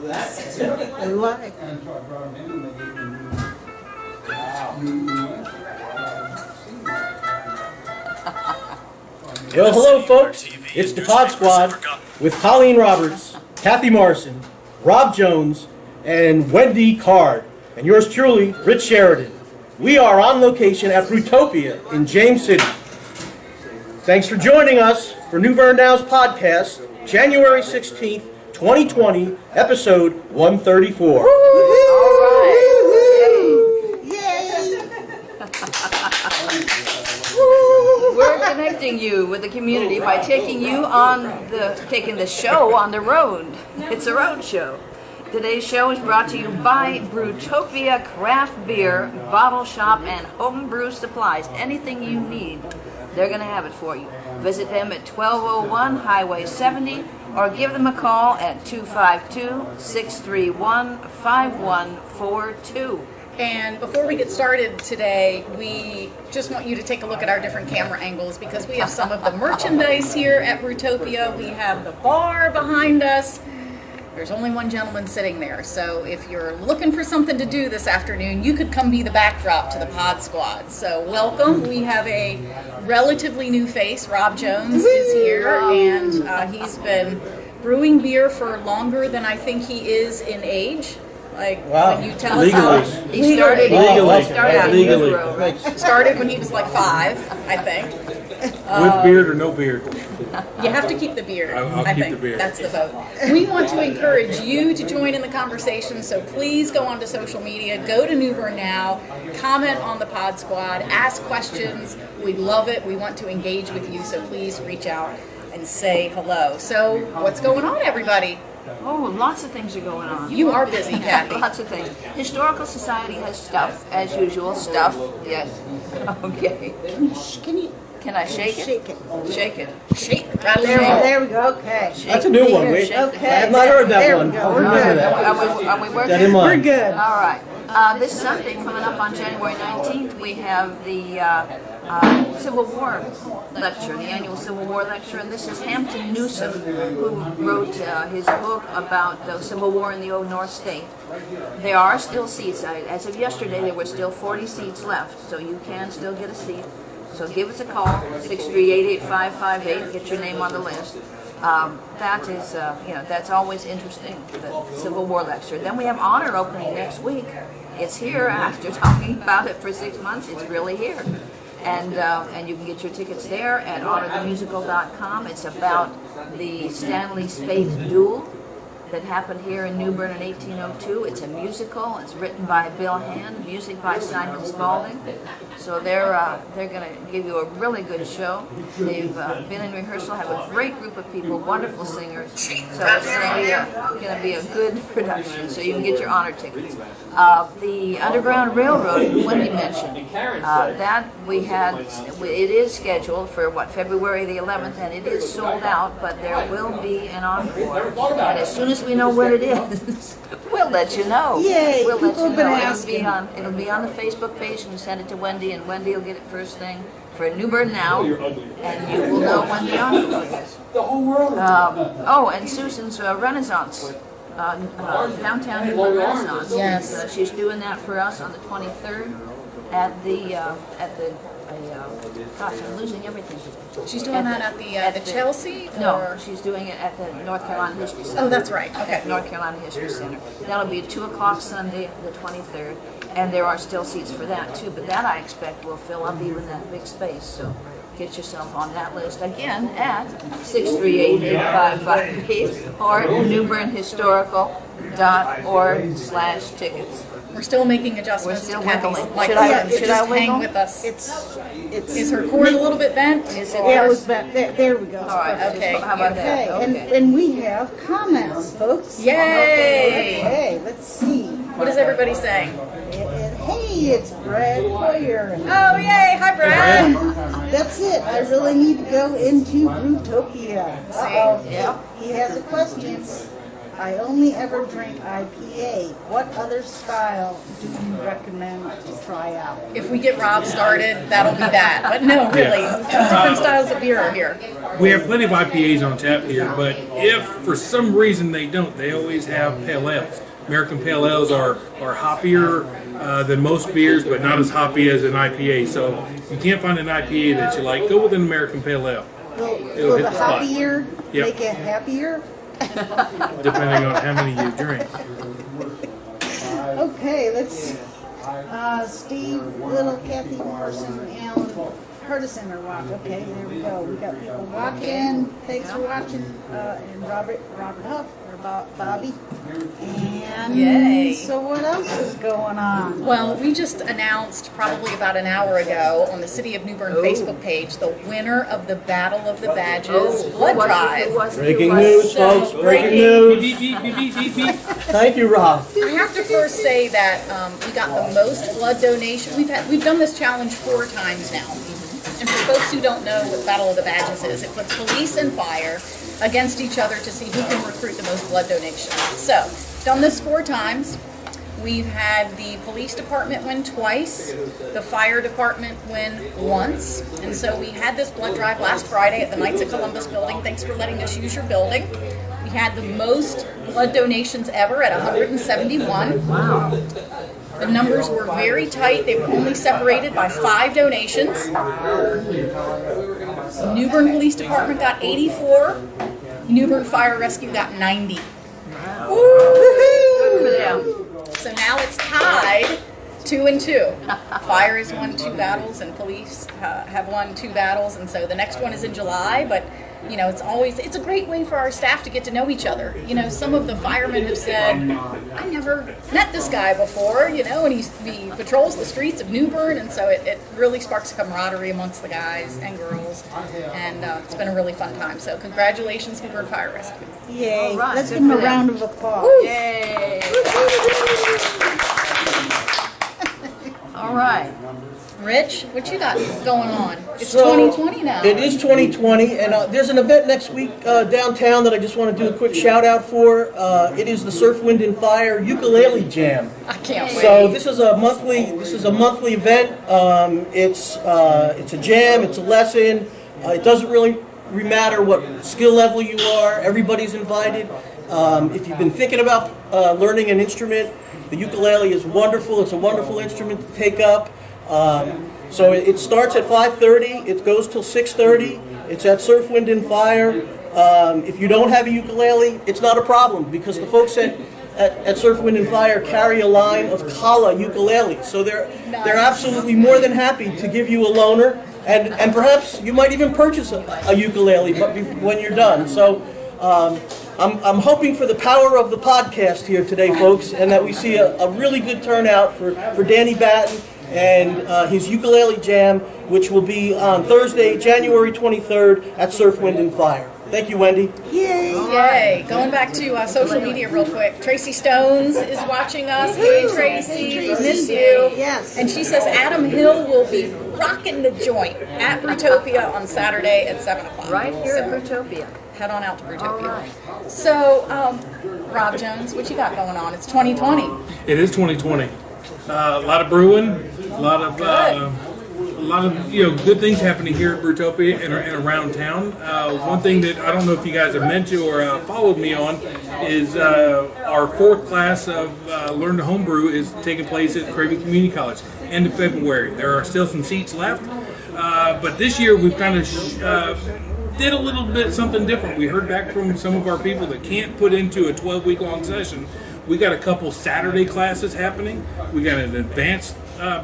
Live. Well, hello, folks. It's the Podsquad with Colleen Roberts, Kathy Morrison, Rob Jones, and Wendy Card, and yours truly, Rich Sheridan. We are on location at BrÜtopia in James City. Thanks for joining us for New Bern Now's podcast, January 16th, 2020, episode 134. We're connecting you with the community by taking the show on the road. It's a road show. Today's show is brought to you by BrÜtopia Craft Beer, Bottle Shop, and Homebrew Supplies. Anything you need, they're going to have it for you. Visit them at 1201 Highway 70 or give them a call at 252-631-5142. And before we get started today, we just want you to take a look at our different camera angles because we have some of the merchandise here at BrÜtopia. We have the bar behind us. There's only one gentleman sitting there, so if you're looking for something to do this afternoon, you could come be the backdrop to the Podsquad. So welcome. We have a relatively new face. Rob Jones is here, and he's been brewing beer for longer than I think he is in age. Like, wow. When you tell us how he started when he was like 5, I think. With beard or no beard? You have to keep the beard. I'll I keep think the beard. that's the vote. We want to encourage you to join in the conversation, so please go onto social media, go to New Bern Now, comment on the Podsquad, ask questions. We love it. We want to engage with you, so please reach out and say hello. So, what's going on, everybody? Oh, lots of things are going on. You are busy, Kathy. Lots of things. Historical Society has stuff, as usual. Stuff, yes. Okay. Can I shake it? Shake it. Shake it. Shake. There we go. Okay. That's a new one. I have not heard that There one. we go. We're good. Are we working? That in We're mind. good. All right. This Sunday, coming up on January 19th, we have the Civil War lecture, the annual Civil War lecture, and this is Hampton Newsom, who wrote his book about the Civil War in the Old North State. There are still seats. As of yesterday, there were still 40 seats left, so you can still get a seat. So give us a call, 638-8558, get your name on the list. That is, that's always interesting, the Civil War lecture. Then we have Honor opening next week. It's here after talking about it for 6 months. It's really here. And you can get your tickets there at honorthemusical.com. It's about the Stanley Spade duel that happened here in New Bern in 1802. It's a musical. It's written by Bill Hand, music by Simon Spaulding. So they're going to give you a really good show. They've been in rehearsal, have a great group of people, wonderful singers. So it's going to be a good production. So you can get your honor tickets. The Underground Railroad, Wendy mentioned, that it is scheduled for February the 11th, and it is sold out. But there will be an encore, and as soon as we know what it is, we'll let you know. Yay, we'll let people you have been know. asking. It'll be on the Facebook page, and we send it to Wendy, and Wendy will get it first thing for New Bern Now, and you will know when the encore is. The whole world. And Susan's Renaissance, downtown New Bern Renaissance. Yes. She's doing that for us on the 23rd at the gosh, I'm losing everything today. She's doing that at the Chelsea? No, or- she's doing it at the North Carolina History Center. Oh, that's right. Okay. At North Carolina History Center. That'll be at 2 o'clock Sunday, the 23rd, and there are still seats for that too, but that I expect will fill up even that big space, so get yourself on that list again at 638-8558 or newbernhistorical.org/tickets. We're still making adjustments. We're still to Kathy's wiggling. microphone. Should I Just hang wiggle? with us. It's Is her cord a little bit bent? Is it? Yeah, it was back there. There we go. All right. Okay. How about Okay, that? and we have comments, folks. Yay! Okay, let's see. What is everybody saying? Hey, it's Brad Hoyer. Oh, yay! Hi, Brad. That's it. I really need to go into BrÜtopia. See? Yeah. He has a question. I only ever drink IPA. What other style do you recommend to try out? If we get Rob started, that'll be that. But no, really, different styles of beer are here. We have plenty of IPAs on tap here, but if for some reason they don't, they always have pale ales. American pale ales are hoppier than most beers, but not as hoppy as an IPA. So if you can't find an IPA that you like, go with an American pale ale. Will hit the the spot. happier Yep. make it happier? Depending on how many you drink. Okay, let's see. Steve, Little, Kathy, Morrison, and Hardison are watching. Okay, there we go. We got people watching. Thanks for watching. And Robert Huff, or Bobby. And Yay. so what else is going on? Well, we just announced probably about an hour ago on the City of New Bern Facebook page the winner of the Battle of the Badges blood drive. Breaking news, folks. Breaking news. Beep, beep, beep, beep, beep, beep. Thank you, Rob. I have to first say that we got the most blood donation. We've done this challenge 4 times now. And for folks who don't know what Battle of the Badges is, it puts police and fire against each other to see who can recruit the most blood donations. So, done this 4 times. We've had the police department win twice, the fire department win once, and so we had this blood drive last Friday at the Knights of Columbus building. Thanks for letting us use your building. We had the most blood donations ever at 171. Wow. The numbers were very tight. They were only separated by 5 donations. New Bern Police Department got 84. New Bern Fire Rescue got 90. Good for them. So now it's tied 2-2. Fire has won 2 battles and police have won 2 battles, and so the next one is in July. But you know, it's a great way for our staff to get to know each other. You know, some of the firemen have said, I never met this guy before, you know, and he patrols the streets of New Bern, and so it really sparks camaraderie amongst the guys and girls, and it's been a really fun time. So congratulations, New Bern Fire Rescue. Yay. All right, Let's good give them for a them. round of applause. Yay. All right. Rich, what you got going on? It's So, 2020 now. It is 2020, and there's an event next week downtown that I just want to do a quick shout out for. It is the Surf, Wind, and Fire Ukulele Jam. I can't wait. So this is a monthly event. It's a jam. It's a lesson. It doesn't really matter what skill level you are. Everybody's invited. If you've been thinking about learning an instrument, the ukulele is wonderful. It's a wonderful instrument to take up. So it starts at 5:30. It goes till 6:30. It's at Surf, Wind, and Fire. If you don't have a ukulele, it's not a problem because the folks at Surf, Wind, and Fire carry a line of kala ukuleles. So they're absolutely more than happy to give you a loaner, and perhaps you might even purchase a ukulele when you're done. So I'm hoping for the power of the podcast here today, folks, and that we see a really good turnout for Danny Batten and his ukulele jam, which will be on Thursday, January 23rd at Surf, Wind, and Fire. Thank you, Wendy. Yay. Yay. Going back to social media real quick. Tracy Stones is watching us. Hey, Tracy. Hey, Tracy. Miss you. Yes. And she says Adam Hill will be rocking the joint at BrÜtopia on Saturday at 7 o'clock. Right here So at BrÜtopia. head on out to BrÜtopia. All right. So, Rob Jones, what you got going on? It's 2020. It is 2020. A lot of brewing, a lot of good things happening here at BrÜtopia and around town. One thing that I don't know if you guys have meant to or followed me on is our 4th class of Learn to Homebrew is taking place at Craven Community College, end of February. There are still some seats left, but this year we've kind of did a little bit something different. We heard back from some of our people that can't put into a 12-week-long session. We got a couple Saturday classes happening. We got an advanced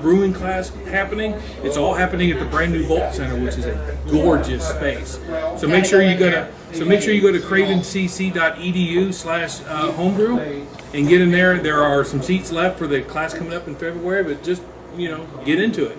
brewing class happening. It's all happening at the brand new Volt Center, which is a gorgeous space. So make sure you go to cravencc.edu/homebrew and get in there. There are some seats left for the class coming up in February, but just get into it.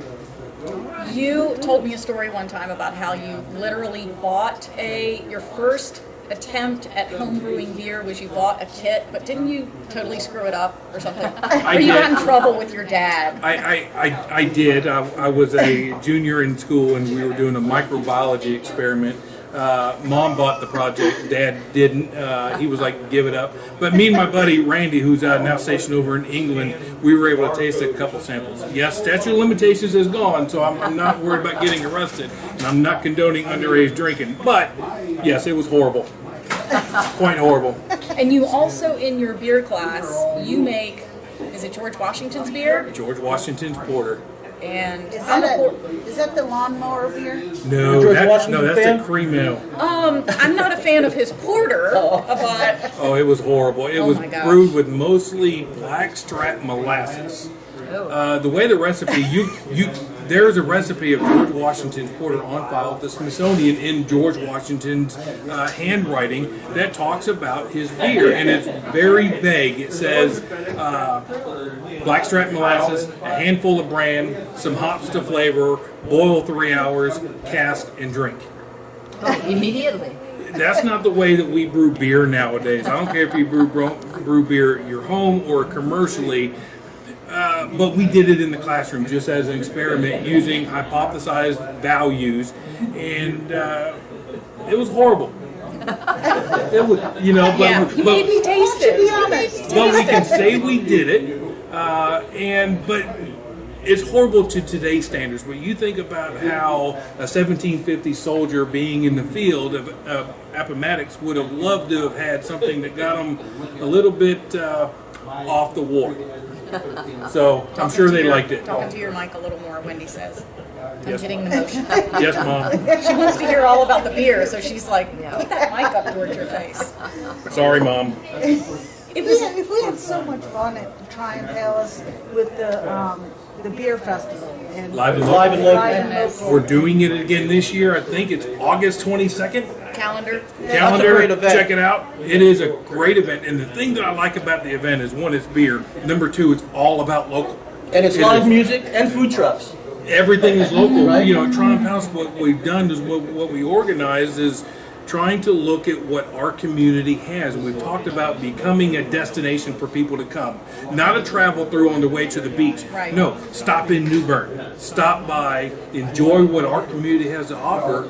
You told me a story one time about how you literally bought your first attempt at homebrewing beer was you bought a kit, but didn't you totally screw it up or something? Or you got in trouble with your dad? I did. I was a junior in school and we were doing a microbiology experiment Mom bought the project, Dad didn't. He was like, give it up. But me and my buddy Randy, who's now stationed over in England, we were able to taste a couple samples. Yes, statute of limitations is gone, so I'm not worried about getting arrested. And I'm not condoning underage drinking. But, yes, it was horrible. Quite horrible. And you also, in your beer class, you make, is it George Washington's beer? George Washington's Porter. And Is that the lawnmower beer? No, George that's Washington fan? the cream ale. I'm not a fan of his porter, but Oh, it was horrible. It was my gosh. brewed with mostly blackstrap molasses. The way the recipe, there's a recipe of George Washington's Porter on file at the Smithsonian in George Washington's handwriting that talks about his beer, and it's very vague. It says blackstrap molasses, a handful of bran, some hops to flavor, boil 3 hours, cask, and drink. Immediately. That's not the way that we brew beer nowadays. I don't care if you brew beer at your home or commercially. But we did it in the classroom just as an experiment using hypothesized values, and it was horrible. It was, but you made me taste it. Be honest. but we can say we did it, but it's horrible to today's standards. But you think about how a 1750 soldier being in the field of Appomattox would have loved to have had something that got them a little bit off the wall. So I'm sure they liked it. Talking to your mic a little more, Wendy says. I'm getting the motion. Yes, Mom. She wants to hear all about the beer, so she's like, put that mic up towards your face. Sorry, Mom. We had so much fun at Triumph Palace with the beer festival. And Live and Live and local. local. Live and local. We're doing it again this year. I think it's August 22nd. Calendar. Calendar, great event. check it out. It is a great event, and the thing that I like about the event is, one, it's beer. Number two, it's all about local. And it's It live is. music and food trucks. Everything is local. Right. At Triumph House, what we've done is what we organized is trying to look at what our community has. And we've talked about becoming a destination for people to come, not a travel through on the way to the beach. Right. No, stop in New Bern, stop by, enjoy what our community has to offer,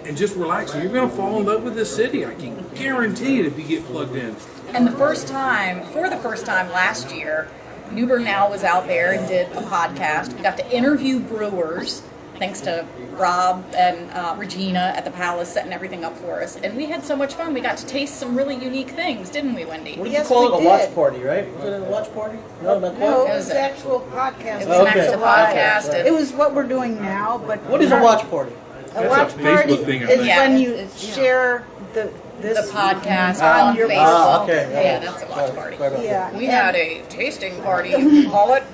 and just relax. You're going to fall in love with this city. I can guarantee it if you get plugged in. And for the first time last year, New Bern Now was out there and did a podcast. We got to interview brewers, thanks to Rob and Regina at the Palace setting everything up for us. And we had so much fun. We got to taste some really unique things, didn't we, Wendy? What did Yes, you call it? we A watch did. party, right? Was it a watch party? No, not No, quite. it was the actual podcast. It was an Okay. actual podcast. Right. and- It was what we're doing now, but What is a watch party? A That's watch a party Facebook thing, I is think. when Yeah, you it's, share this the podcast on on your Facebook. Ah, okay. Yeah, that's a watch party. Yeah, We had a tasting party, you can call it.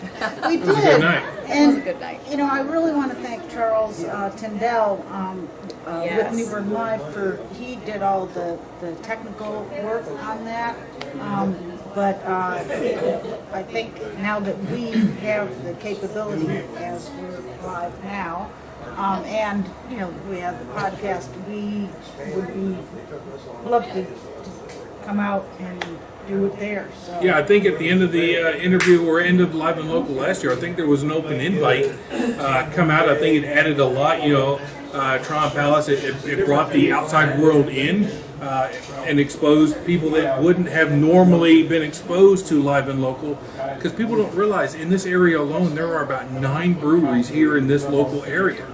we did. It was a good night. And, It was a good night. I really want to thank Charles Tyndall Yes. with New Bern Live he did all the technical work on that. But I think now that we have the capability as we're live now, and we have the podcast, we would love to come out and do it there. So. Yeah, I think at the end of the interview or end of Live and Local last year, I think there was an open invite come out. I think it added a lot. Triumph Palace, it brought the outside world in and exposed people that wouldn't have normally been exposed to Live and Local, because people don't realize in this area alone there are about 9 breweries here in this local area.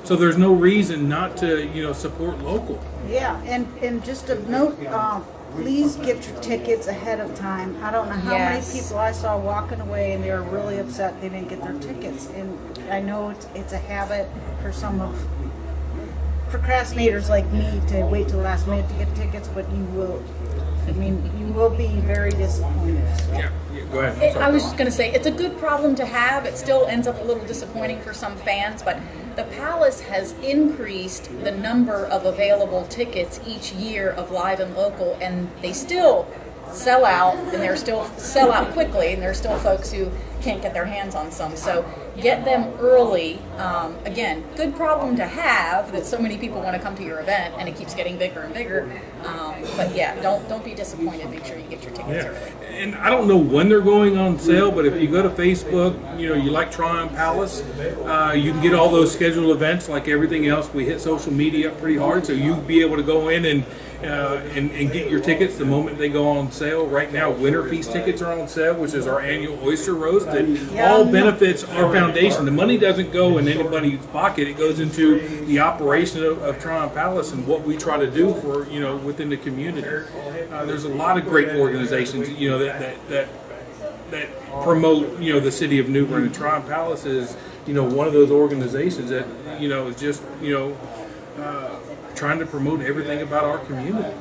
So there's no reason not to support local. Yeah, and just a note, please get your tickets ahead of time. I don't know how Yes. many people I saw walking away and they were really upset they didn't get their tickets. And I know it's a habit for some of procrastinators like me to wait till the last minute to get tickets, but you will be very disappointed. Yeah, go ahead. I was just going to say, it's a good problem to have. It still ends up a little disappointing for some fans, but the Palace has increased the number of available tickets each year of Live and Local, and they still sell out, and they're still sell out quickly, and there's still folks who can't get their hands on some. So get them early. Again, good problem to have that so many people want to come to your event, and it keeps getting bigger and bigger. But yeah, don't be disappointed. Make sure you get your tickets early. And I don't know when they're going on sale, but if you go to Facebook, you like Tryon Palace, you can get all those scheduled events like everything else. We hit social media pretty hard, so you'll be able to go in and get your tickets the moment they go on sale. Right now, Winter Feast tickets are on sale, which is our annual oyster roast that all benefits our foundation. The money doesn't go in anybody's pocket; it goes into the operation of Tryon Palace and what we try to do for within the community. There's a lot of great organizations that promote the city of New Bern, and Tryon Palace is one of those organizations that is just trying to promote everything about our community.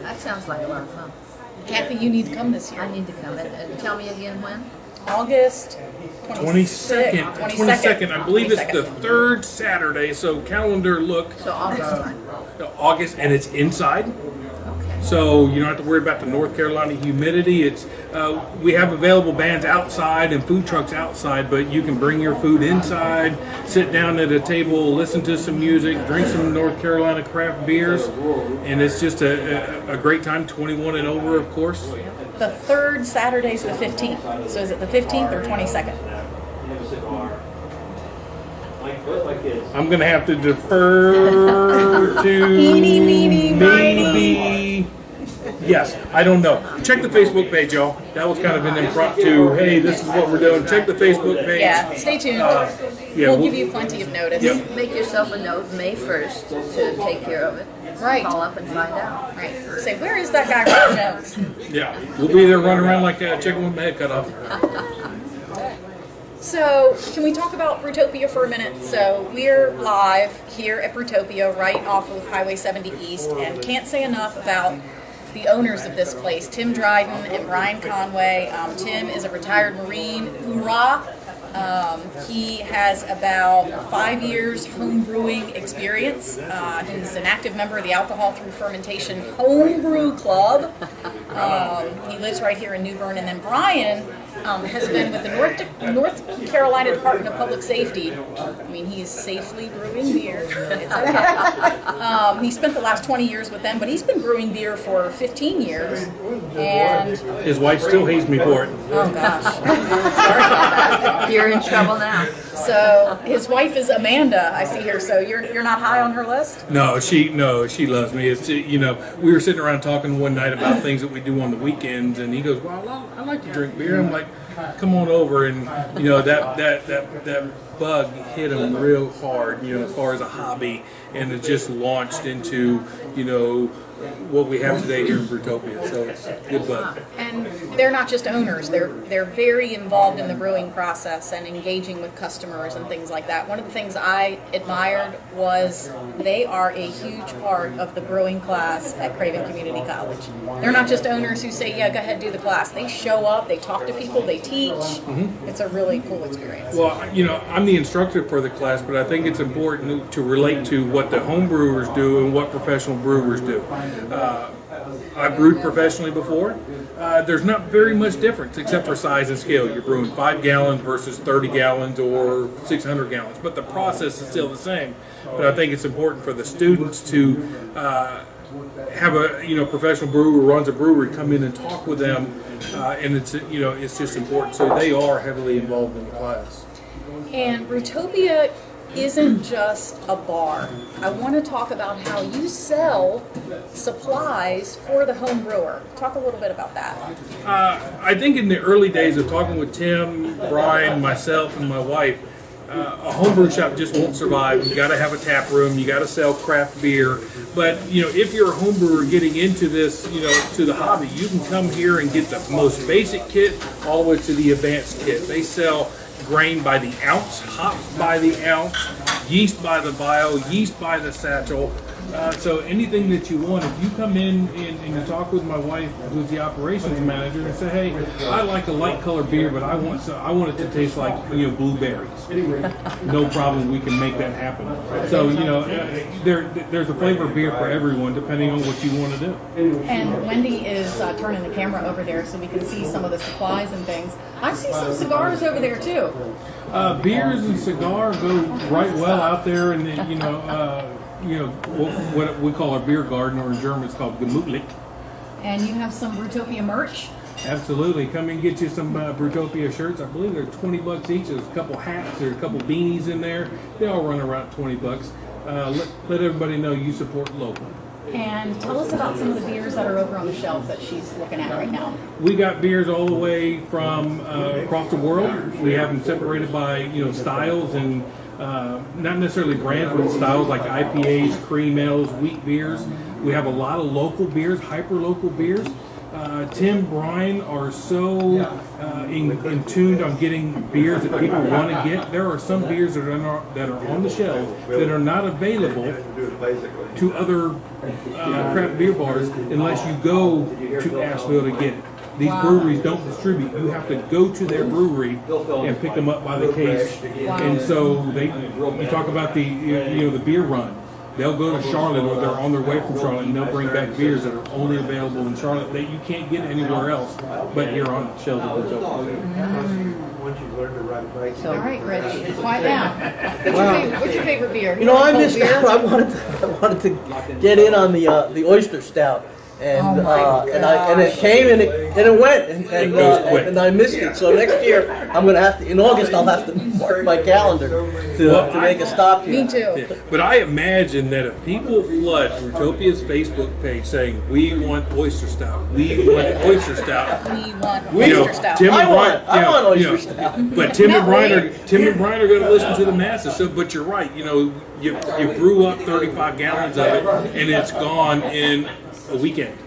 That sounds like a lot of fun. Kathy, you need to come this year. I need to come. And tell me again when? August 22nd. I believe it's the 3rd Saturday, so calendar look. So August time. August, and it's inside. Okay. So you don't have to worry about the North Carolina humidity. It's we have available bands outside and food trucks outside, but you can bring your food inside, sit down at a table, listen to some music, drink some North Carolina craft beers, and it's just a great time. 21 and over, of course. The 3rd Saturday's the 15th. So is it the 15th or 22nd? I'm going to have to defer to maybe. Yes, I don't know. Check the Facebook page, y'all. That was kind of an impromptu, hey, this is what we're doing. Check the Facebook page. Yeah, stay tuned. We'll give you plenty of notice. Yep. Make yourself a note May 1st to take care of it. Right. Call up and find out. Right. Say, where is that guy Rob Jones? Yeah, we'll be there running around like a chicken with my head cut off. So, can we talk about BrÜtopia for a minute? So, we're live here at BrÜtopia, right off of Highway 70 East, and can't say enough about the owners of this place, Tim Dryden and Brian Conway. Tim is a retired Marine. Hoorah! He has about 5 years home brewing experience. He's an active member of the Alcohol Through Fermentation Homebrew Club. He lives right here in New Bern. And then Brian has been with the North Carolina Department of Public Safety. I mean, he's safely brewing beer. It's okay. He spent the last 20 years with them, but he's been brewing beer for 15 years. And his wife still hates me for it. oh gosh. You're in trouble now. So his wife is Amanda, I see here. So you're not high on her list? No, she loves me. It's we were sitting around talking one night about things that we do on the weekends, and he goes, "Well, I like to drink beer." I'm like, "Come on over," and that bug hit him real hard, as far as a hobby, and it just launched into what we have today here in BrÜtopia. So it's a good bug. And they're not just owners; they're very involved in the brewing process and engaging with customers and things like that. One of the things I admired was they are a huge part of the brewing class at Craven Community College. They're not just owners who say, "Yeah, go ahead, do the class." They show up, they talk to people, they teach. Mm-hmm. It's a really cool experience. Well, I'm the instructor for the class, but I think it's important to relate to what the home brewers do and what professional brewers do. I brewed professionally before. There's not very much difference except for size and scale. You're brewing 5 gallons versus 30 gallons or 600 gallons, but the process is still the same. But I think it's important for the students to have a professional brewer who runs a brewery come in and talk with them, and it's just important. So they are heavily involved in the class. And BrÜtopia isn't just a bar. I want to talk about how you sell supplies for the home brewer. Talk a little bit about that. I think in the early days of talking with Tim, Brian, myself, and my wife, a homebrew shop just won't survive. You got to have a tap room. You got to sell craft beer. But if you're a home brewer getting into this, to the hobby, you can come here and get the most basic kit all the way to the advanced kit. They sell grain by the ounce, hops by the ounce, yeast by the vial, yeast by the satchel. So anything that you want, if you come in and you talk with my wife, who's the operations manager, and say, hey, I like a light colored beer, but I want it to taste like blueberries. No problem, we can make that happen. So there's a flavor of beer for everyone, depending on what you want to do. And Wendy is turning the camera over there so we can see some of the supplies and things. I see some cigars over there too. Beers and cigar go right well out there, and what we call our beer garden, or in German it's called Gemütlich. And you have some BrÜtopia merch. Absolutely. Come and get you some BrÜtopia shirts. I believe they're $20 each. There's a couple hats, there's a couple beanies in there. They all run around $20. Let everybody know you support local. And tell us about some of the beers that are over on the shelf that she's looking at right now. We got beers all the way from across the world. We have them separated by styles and not necessarily brands, but styles like IPAs, cream ales, wheat beers. We have a lot of local beers, hyper-local beers. Tim and Brian are so in tuned on getting beers that people want to get. There are some beers that are on the shelf that are not available to other craft beer bars unless you go to Asheville to get it. These breweries don't distribute. You have to go to their brewery and pick them up by the case. And so you talk about the beer run. They'll go to Charlotte, or they're on their way from Charlotte, and they'll bring back beers that are only available in Charlotte that you can't get anywhere else but here on the shelves of BrÜtopia. All right, Rich, quiet down. What's your favorite beer? I missed out. I wanted to get in on the oyster stout. And it came and it went and I missed it. So next year I'm gonna have to, in August I'll have to mark my calendar to make a stop here. Me too. Yeah. But I imagine that if people flood BrÜtopia's Facebook page saying we want oyster stout, we want oyster stout, We want oyster stout. Tim and Brian, I want oyster stout. But Tim and Brian are going to listen to the masses. So, but you're right. You brew up 35 gallons of it and it's gone in a weekend.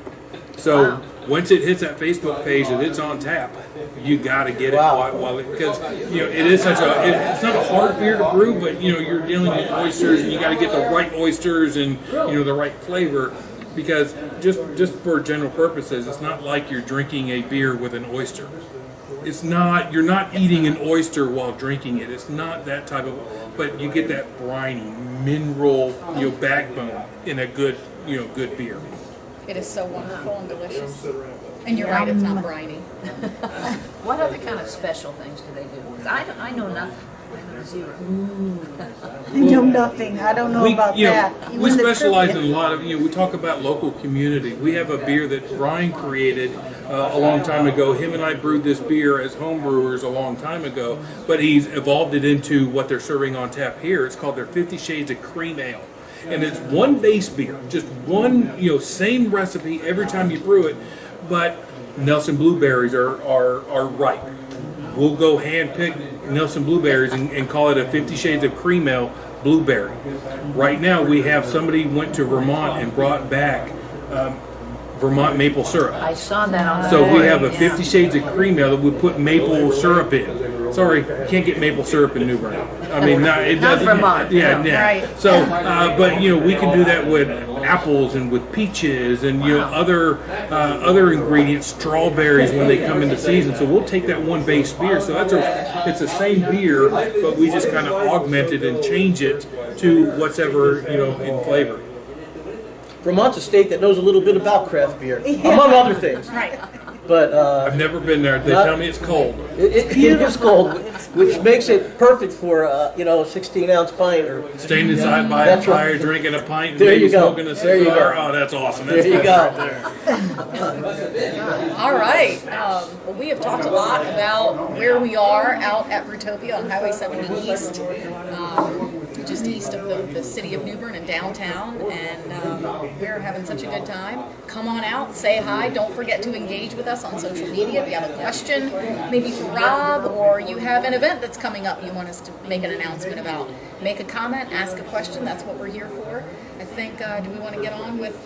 So once it hits that Facebook page and it's on tap, you got to get it while because it is such it's not a hard beer to brew, but you're dealing with oysters and you got to get the right oysters and the right flavor, because just for general purposes, it's not like you're drinking a beer with an oyster. It's not, you're not eating an oyster while drinking it. It's not that type of, but you get that briny mineral backbone in a good good beer. It is so wonderful and delicious. And you're right, it's not briny. What other kind of special things do they do? 'Cause I know nothing. I know zero. I know nothing. I don't know about that. We specialize in a lot of, we talk about local community. We have a beer that Brian created a long time ago. Him and I brewed this beer as home brewers a long time ago, but he's evolved it into what they're serving on tap here. It's called their 50 Shades of Cream Ale. And it's one base beer, just one, same recipe every time you brew it, but Nelson blueberries are ripe. We'll go hand pick Nelson blueberries and call it a 50 Shades of Cream Ale blueberry. Right now we have somebody went to Vermont and brought back Vermont maple syrup. I saw that on the So we board, have a 50 Shades of Cream Ale that we put maple syrup in. Sorry, you can't get maple syrup in New Bern. I mean, it Not doesn't. Vermont. Yeah, No. yeah. Right. So, but we can do that with apples and with peaches and other ingredients, strawberries when they come into season. So we'll take that one base beer. So it's the same beer, but we just kind of augment it and change it to whatever in flavor. Vermont's a state that knows a little bit about craft beer, among other things. Right. But I've never been there. They tell me it's cold. it is cold, which makes it perfect for a 16-ounce pint or. Staying inside by a That's fire, right. drinking a pint, and There maybe you go. smoking a There you cigar. go. Oh, that's awesome. That's There you perfect go. right there. All right. Well, we have talked a lot about where we are out at BrÜtopia on Highway 70 East, just east of the city of New Bern and downtown, and we're having such a good time. Come on out, say hi. Don't forget to engage with us on social media. If you have a question, maybe for Rob, or you have an event that's coming up you want us to make an announcement about, make a comment, ask a question. That's what we're here for. I think, do we want to get on with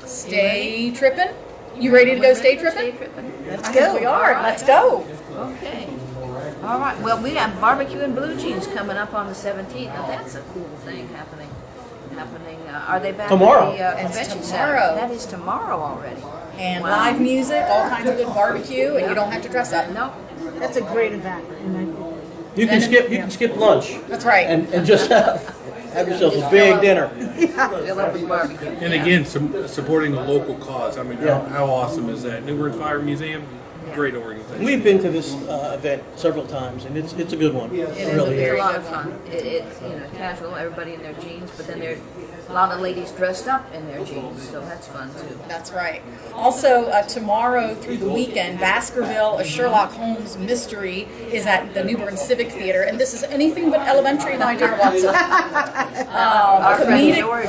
Stay Trippin'? You ready to go stay trippin'? Let's I think go. we are. Let's go. Okay. All right. Well, we have barbecue and blue jeans coming up on the 17th. Now that's a cool thing happening. happening. Are they back Tomorrow. at the It's convention tomorrow. center? That is tomorrow already. And Wow. live music, all kinds of good barbecue, and you don't have to dress up. No. That's a great event. And You can skip lunch That's right. and just have yourself a big dinner. Fill up with barbecue. And again, supporting a local cause. I mean, how awesome is that? New Bern Fire Museum, great organization. We've been to this event several times, and it's a good one. It really It's a is. lot of fun. It's casual, everybody in their jeans, but then there's a lot of ladies dressed up in their jeans, so that's fun too. That's right. Also, tomorrow through the weekend, Baskerville, a Sherlock Holmes mystery, is at the New Bern Civic Theater, and this is anything but elementary, my dear Watson. Our friend comedic George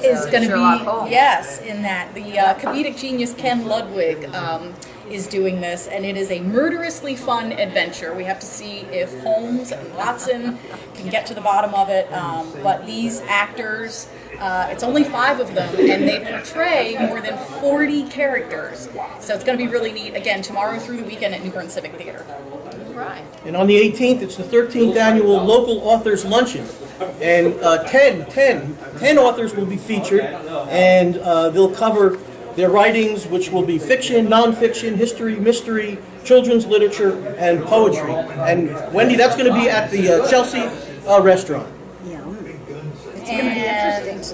is going to Sherlock be Holmes. yes in that the comedic genius Ken Ludwig is doing this, and it is a murderously fun adventure. We have to see if Holmes and Watson can get to the bottom of it, but these actors, it's only 5 of them, and they portray more than 40 characters, so it's going to be really neat. Again, tomorrow through the weekend at New Bern Civic Theater. Right. And on the 18th, it's the 13th annual Local Authors Luncheon. And 10 authors will be featured, and they'll cover their writings, which will be fiction, nonfiction, history, mystery, children's literature, and poetry. And Wendy, that's going to be at the Chelsea restaurant. And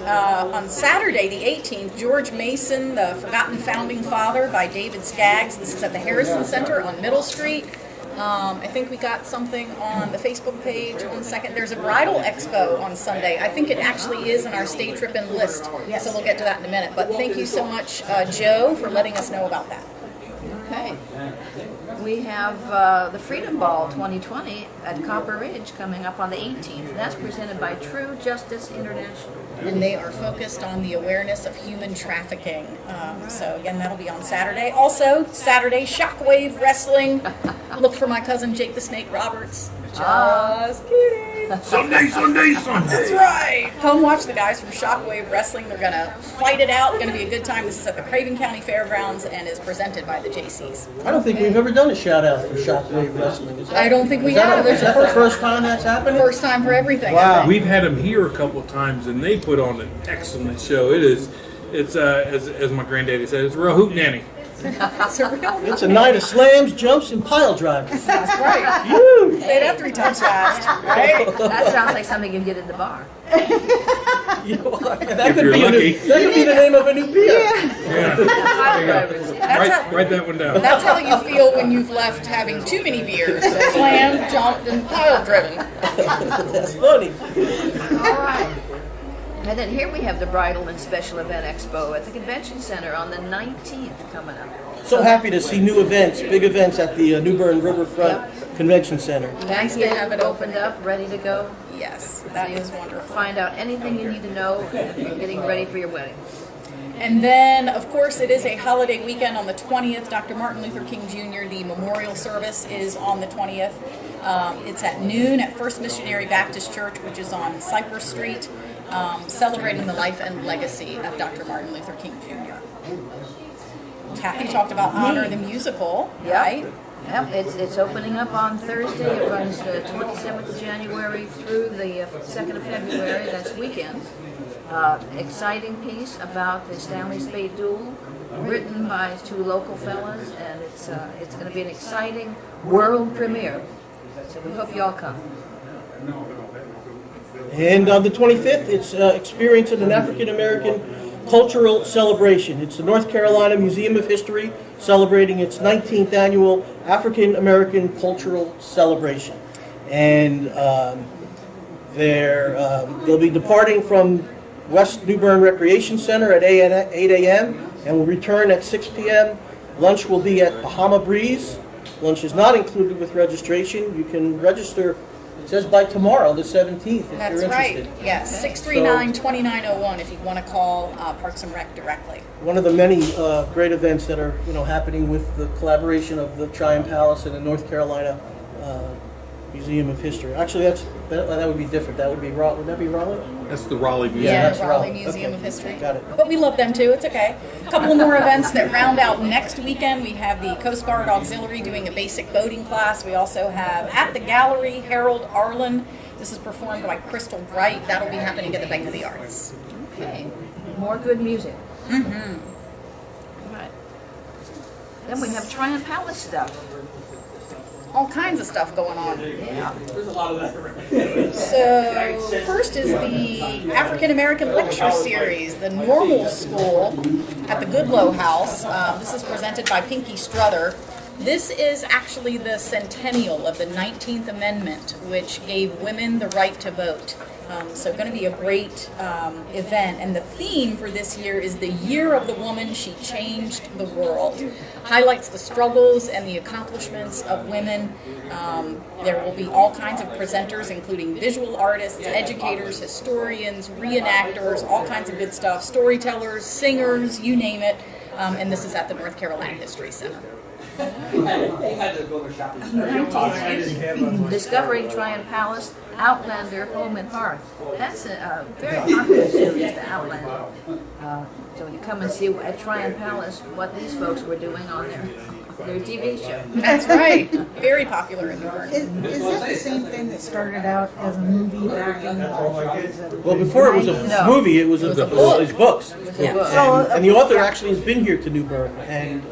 on Saturday, the 18th, George Mason, The Forgotten Founding Father by David Skaggs. This is at the Harrison Center on Middle Street. I think we got something on the Facebook page. 1 second. There's a bridal expo on Sunday. I think it actually is in our Stay Trippin' list, so we'll get to that in a minute. But thank you so much, Joe, for letting us know about that. Okay. We have the Freedom Ball 2020 at Copper Ridge coming up on the 18th. That's presented by True Justice International. And they are focused on the awareness of human trafficking. So again, that'll be on Saturday. Also, Saturday, Shockwave Wrestling. Look for my cousin Jake the Snake Roberts. Just kidding. Sunday. That's right. Come watch the guys from Shockwave Wrestling. They're going to fight it out. It's going to be a good time. This is at the Craven County Fairgrounds and is presented by the JCs. I don't think we've ever done a shout out for Shockwave Wrestling. I don't think we Is have. that the first time that's happened? First time for everything. Wow. We've had them here a couple of times, and they put on an excellent show. It's as my granddaddy said, it's a real hootenanny. It's a real It's a night of slams, jumps, and pile drivers. That's right. Woo! Say that 3 times fast. Right? That sounds like something you can get at the bar. You know what? That If could you're be lucky. that could be the name of a new beer. Yeah. Pile drivers. Write that one down. That's how you feel when you've left having too many beers. Slammed, jumped, and pile driven. That's funny. All right. And then here we have the Bridal and Special Event Expo at the Convention Center on the 19th coming up. So happy to see new events, big events at the New Bern Riverfront Convention Center. Nice to have it opened up, ready to go. Yes, that is wonderful. Find out anything you need to know if you're getting ready for your wedding. And then, of course, it is a holiday weekend on the 20th. Dr. Martin Luther King Jr., the memorial service is on the 20th. It's at noon at First Missionary Baptist Church, which is on Cypress Street, celebrating the life and legacy of Dr. Martin Luther King Jr. Kathy talked about Honor the Musical, right? Yep, it's opening up on Thursday. It runs the 27th of January through the 2nd of February. That's weekend. Exciting piece about the Stanley Spade duel, written by 2 local fellas, and it's going to be an exciting world premiere. So we hope you all come. And on the 25th, it's Experience of an African American Cultural Celebration. It's the North Carolina Museum of History celebrating its 19th annual African American Cultural Celebration. And they'll be departing from West New Bern Recreation Center at 8 a.m. and will return at 6 p.m. Lunch will be at Bahama Breeze. Lunch is not included with registration. You can register, it says by tomorrow, the 17th, if That's you're right. interested. Yes, 639-2901 if you want to call Parks and Rec directly. One of the many great events that are happening with the collaboration of the Tryon Palace and the North Carolina Museum of History. Actually, that would be different. That would be would that be Raleigh? That's the Raleigh Museum. Yeah, that's Raleigh Raleigh. Museum Okay. of History. Got it. But we love them too. It's okay. A couple more events that round out next weekend. We have the Coast Guard Auxiliary doing a basic boating class. We also have at the gallery Harold Arlen This is performed by Crystal Bright. That'll be happening at the Bank of the Arts. Okay. More good music. Mm-hmm. Right. Then we have Triumph Palace stuff. All kinds of stuff going on. Yeah. So first is the African American Lecture Series, the Normal School at the Goodloe House. This is presented by Pinky Struther. This is actually the centennial of the 19th Amendment, which gave women the right to vote. So going to be a great event. And the theme for this year is the Year of the Woman She Changed the World. Highlights the struggles and the accomplishments of women. There will be all kinds of presenters, including visual artists, educators, historians, reenactors, all kinds of good stuff, storytellers, singers, you name it. And this is at the North Carolina History Center. Discovering Triumph Palace, Outlander, Home and Hearth. That's a very popular series, the Outlander. So you come and see at Triumph Palace what these folks were doing on their TV show. That's right. Very popular in the world. Is that the same thing that started out as a movie back in the Well, before it was a No. movie, it was his books. Yeah. And the author actually has been here to New Bern, and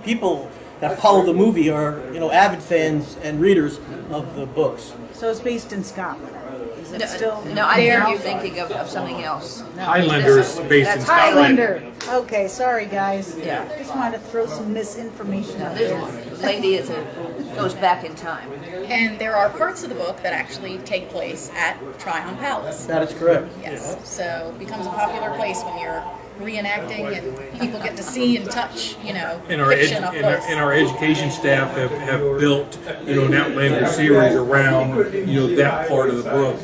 people that follow the movie are, avid fans and readers of the books. So it's based in Scotland. Is it still? No, I think you're thinking of something else. Highlander is based in That's Scotland. Highlander. Okay, sorry guys. Yeah. Just wanted to throw some misinformation out there. This lady goes back in time. And there are parts of the book that actually take place at Tryon Palace. That is correct. Yes. So it becomes a popular place when you're reenacting and people get to see and touch, And our, fiction up close. and our education staff have built, an Outlander series around, that part of the book,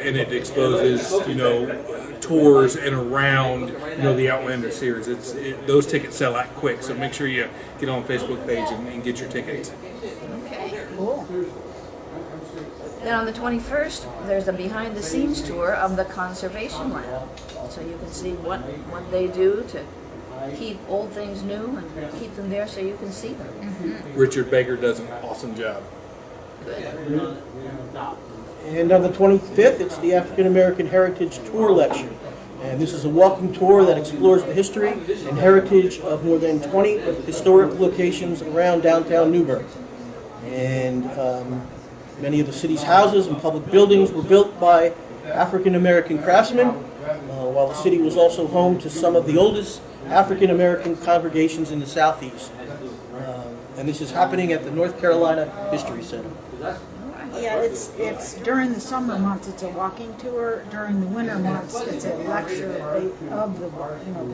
and it exposes, tours and around, the Outlander series. Those tickets sell out quick, so make sure you get on the Facebook page and get your tickets. Okay. Cool. Then on the 21st, there's a behind-the-scenes tour of the Conservation Lab. So you can see what they do to keep old things new and keep them there so you can see them. Mm-hmm. Richard Baker does an awesome job. Good. And on the 25th, it's the African American Heritage Tour Lecture. And this is a walking tour that explores the history and heritage of more than 20 historic locations around downtown New Bern. And many of the city's houses and public buildings were built by African American craftsmen, while the city was also home to some of the oldest African American congregations in the Southeast. And this is happening at the North Carolina History Center. Yeah, it's during the summer months it's a walking tour. During the winter months it's a lecture of the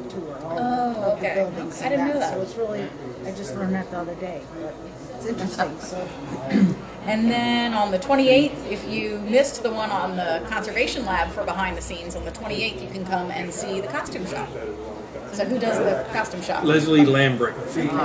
tour. All of the okay. buildings I didn't know that. So it's really, I just learned that the other day. But it's interesting. So And then on the 28th, if you missed the one on the Conservation Lab for behind the scenes, on the 28th you can come and see the costume shop. So who does the costume shop? Leslie Lambrick.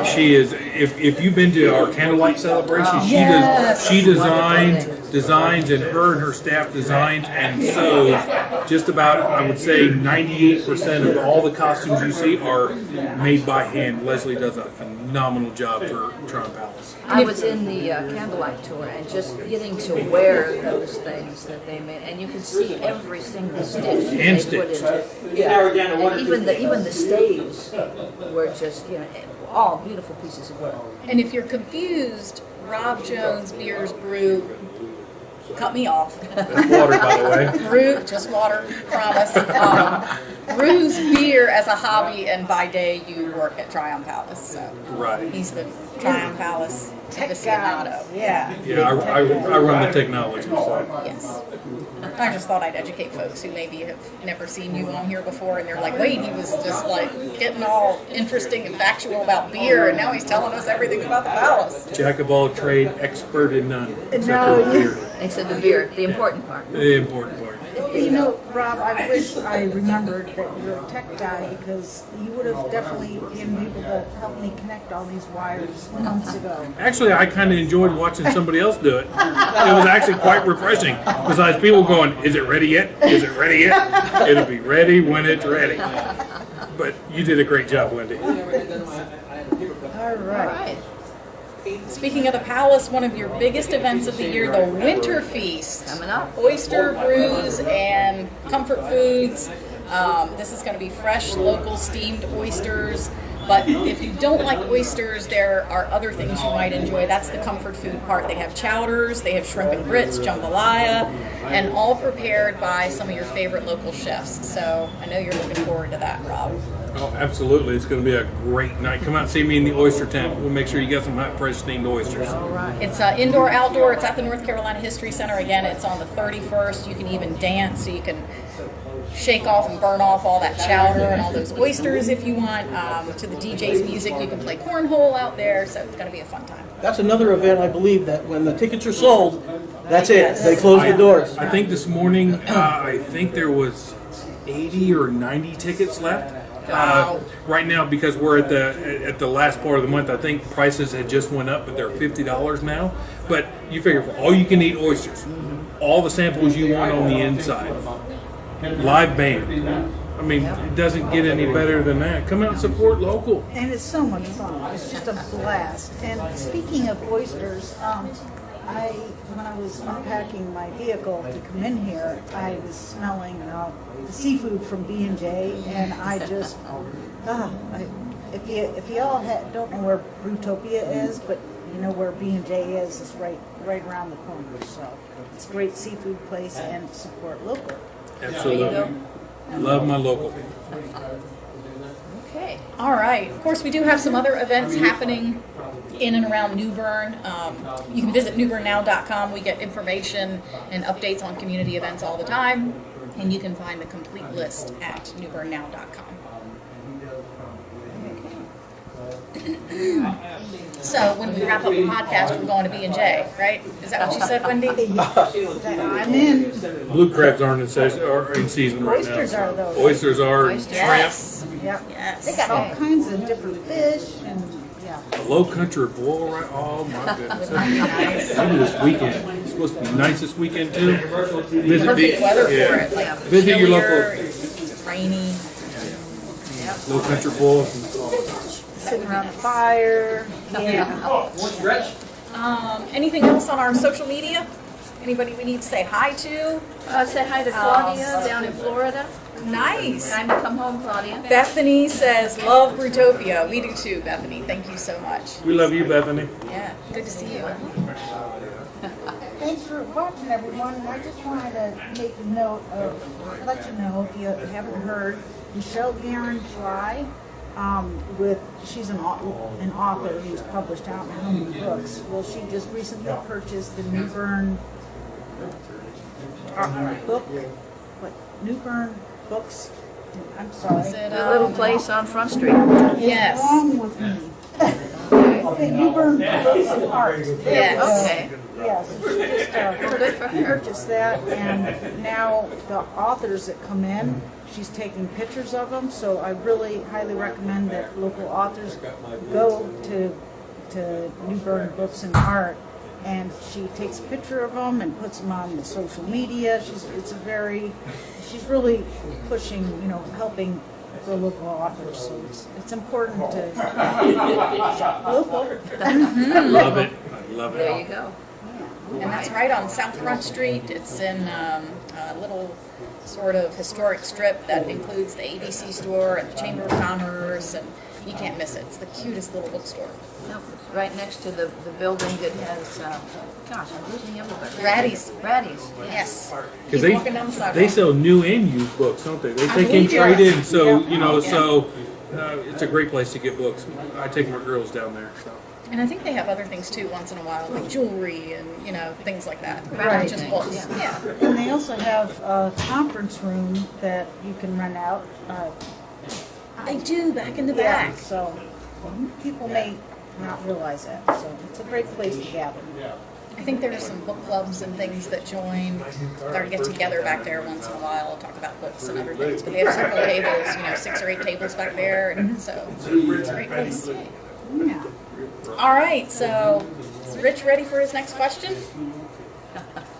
She is. If you've been to our candlelight celebration, she designs, and her staff designs and sews just about, I would say, 98% of all the costumes you see are made by hand. Leslie does a phenomenal job for Tryon Palace. I was in the candlelight tour and just getting to wear those things that they made, and you can see every single stitch that they put into it. Yeah, and even the staves were just all beautiful pieces of work. And if you're confused, Rob Jones Beers Brew, cut me off. That's water, by the way. Brew, just water, promise. Brews beer as a hobby, and by day you work at Tryon Palace. So Right. he's the Tryon Palace aficionado. yeah. Yeah, I run the technology. So. Yes. I just thought I'd educate folks who maybe have never seen you on here before, and they're like, wait, he was just like getting all interesting and factual about beer, and now he's telling us everything about the palace. Jack of all trade, expert in none, except No, for beer. Except the beer, the important part. The important part. Rob, I wish I remembered that you're a tech guy because you would have definitely been able to help me connect all these wires months ago. Actually, I kind of enjoyed watching somebody else do it. It was actually quite refreshing. Besides people going, is it ready yet? Is it ready yet? It'll be ready when it's ready. But you did a great job, Wendy. All All right. right. Speaking of the Palace, one of your biggest events of the year, the Winter Feast. Coming up. Oyster brews and comfort foods. This is going to be fresh, local, steamed oysters. But if you don't like oysters, there are other things you might enjoy. That's the comfort food part. They have chowders, they have shrimp and grits, jambalaya, and all prepared by some of your favorite local chefs. So I know you're looking forward to that, Rob. Oh, absolutely. It's going to be a great night. Come out and see me in the oyster tent. We'll make sure you get some hot, fresh steamed oysters. It's indoor, outdoor. It's at the North Carolina History Center. Again, it's on the 31st. You can even dance, so you can shake off and burn off all that chowder and all those oysters if you want. To the DJ's music, you can play cornhole out there, so it's going to be a fun time. That's another event, I believe, that when the tickets are sold, that's it. They close the doors. I think this morning, I think there was 80 or 90 tickets left. Right now, because we're at the last part of the month, I think prices had just went up, but they're $50 now. But you figure for all you can eat oysters, all the samples you want on the inside, live band. I mean, it doesn't get any better than that. Come out and support local. And it's so much fun. It's just a blast. And speaking of oysters, when I was unpacking my vehicle to come in here, I was smelling the seafood from B&J, and I just, if y'all don't know where BrÜtopia is, but you know where B&J is, it's right around the corner. So it's a great seafood place and support local. Absolutely. Love my local. Okay. All right. Of course, we do have some other events happening in and around New Bern. You can visit newbernnow.com. We get information and updates on community events all the time, and you can find the complete list at newbernnow.com. So when we wrap up the podcast, we're going to B&J, right? Is that what you said, Wendy? I'm in. Blue crabs aren't are in season right now. Oysters are though. Oysters are, Oysters. shrimp. Yes. Yep. Yes. They got all kinds of different fish and yeah. A low country boil, right? Oh my goodness. Maybe this weekend. It's supposed to be nice this weekend too. Visit Perfect weather for it. Yeah. Like Visit your chillier, local it's rainy. low country boil. Sitting around the fire. Yeah. Anything else on our social media? Anybody we need to say hi to? Say hi to Claudia down in Florida. Nice. Time to come home, Claudia. Bethany says, love BrÜtopia. We do too, Bethany. Thank you so much. We love you, Bethany. Yeah, good to see you. Thanks for watching, everyone. I just wanted to make a note of, let you know if you haven't heard, Michelle Guerin Fry, she's an author who's published out in Home Books. Well, she just recently purchased the New Bern book. What? New Bern Books? I'm sorry. Is it, The little place on Front Street. Yes. What's wrong with me? Okay, New Bern Books and Art. Yes. Okay. Yes, she just Good for her. purchased that, and now the authors that come in, she's taking pictures of them. So I really highly recommend that local authors go to New Bern Books and Art, and she takes a picture of them and puts them on the social media. She's really pushing, helping the local authors. So it's important to shop local. I love it. I love There it. you go. And that's right on South Front Street. It's in a little sort of historic strip that includes the ABC store and the Chamber of Commerce, and you can't miss it. It's the cutest little bookstore. Nope, it's right next to the building that has, gosh, I'm losing everybody. Ratty's. Ratty's. Yes. Because Keep walking down the sidewalk. they sell new and used books, don't they? They take in believe you're trade in, right. so Yeah. it's a great place to get books. I take my girls down there. So. And I think they have other things too once in a while, like jewelry and, things like that. Right. Not just books. Yeah. And they also have a conference room that you can rent out. They do, back in the Yeah, back. so people may not realize that. So it's a great place to gather. I think there are some book clubs and things that join, or get together back there once in a while, talk about books and other things. But they have several tables, 6 or 8 tables back there, and so it's a great place. Yeah. All right, so is Rich ready for his next question?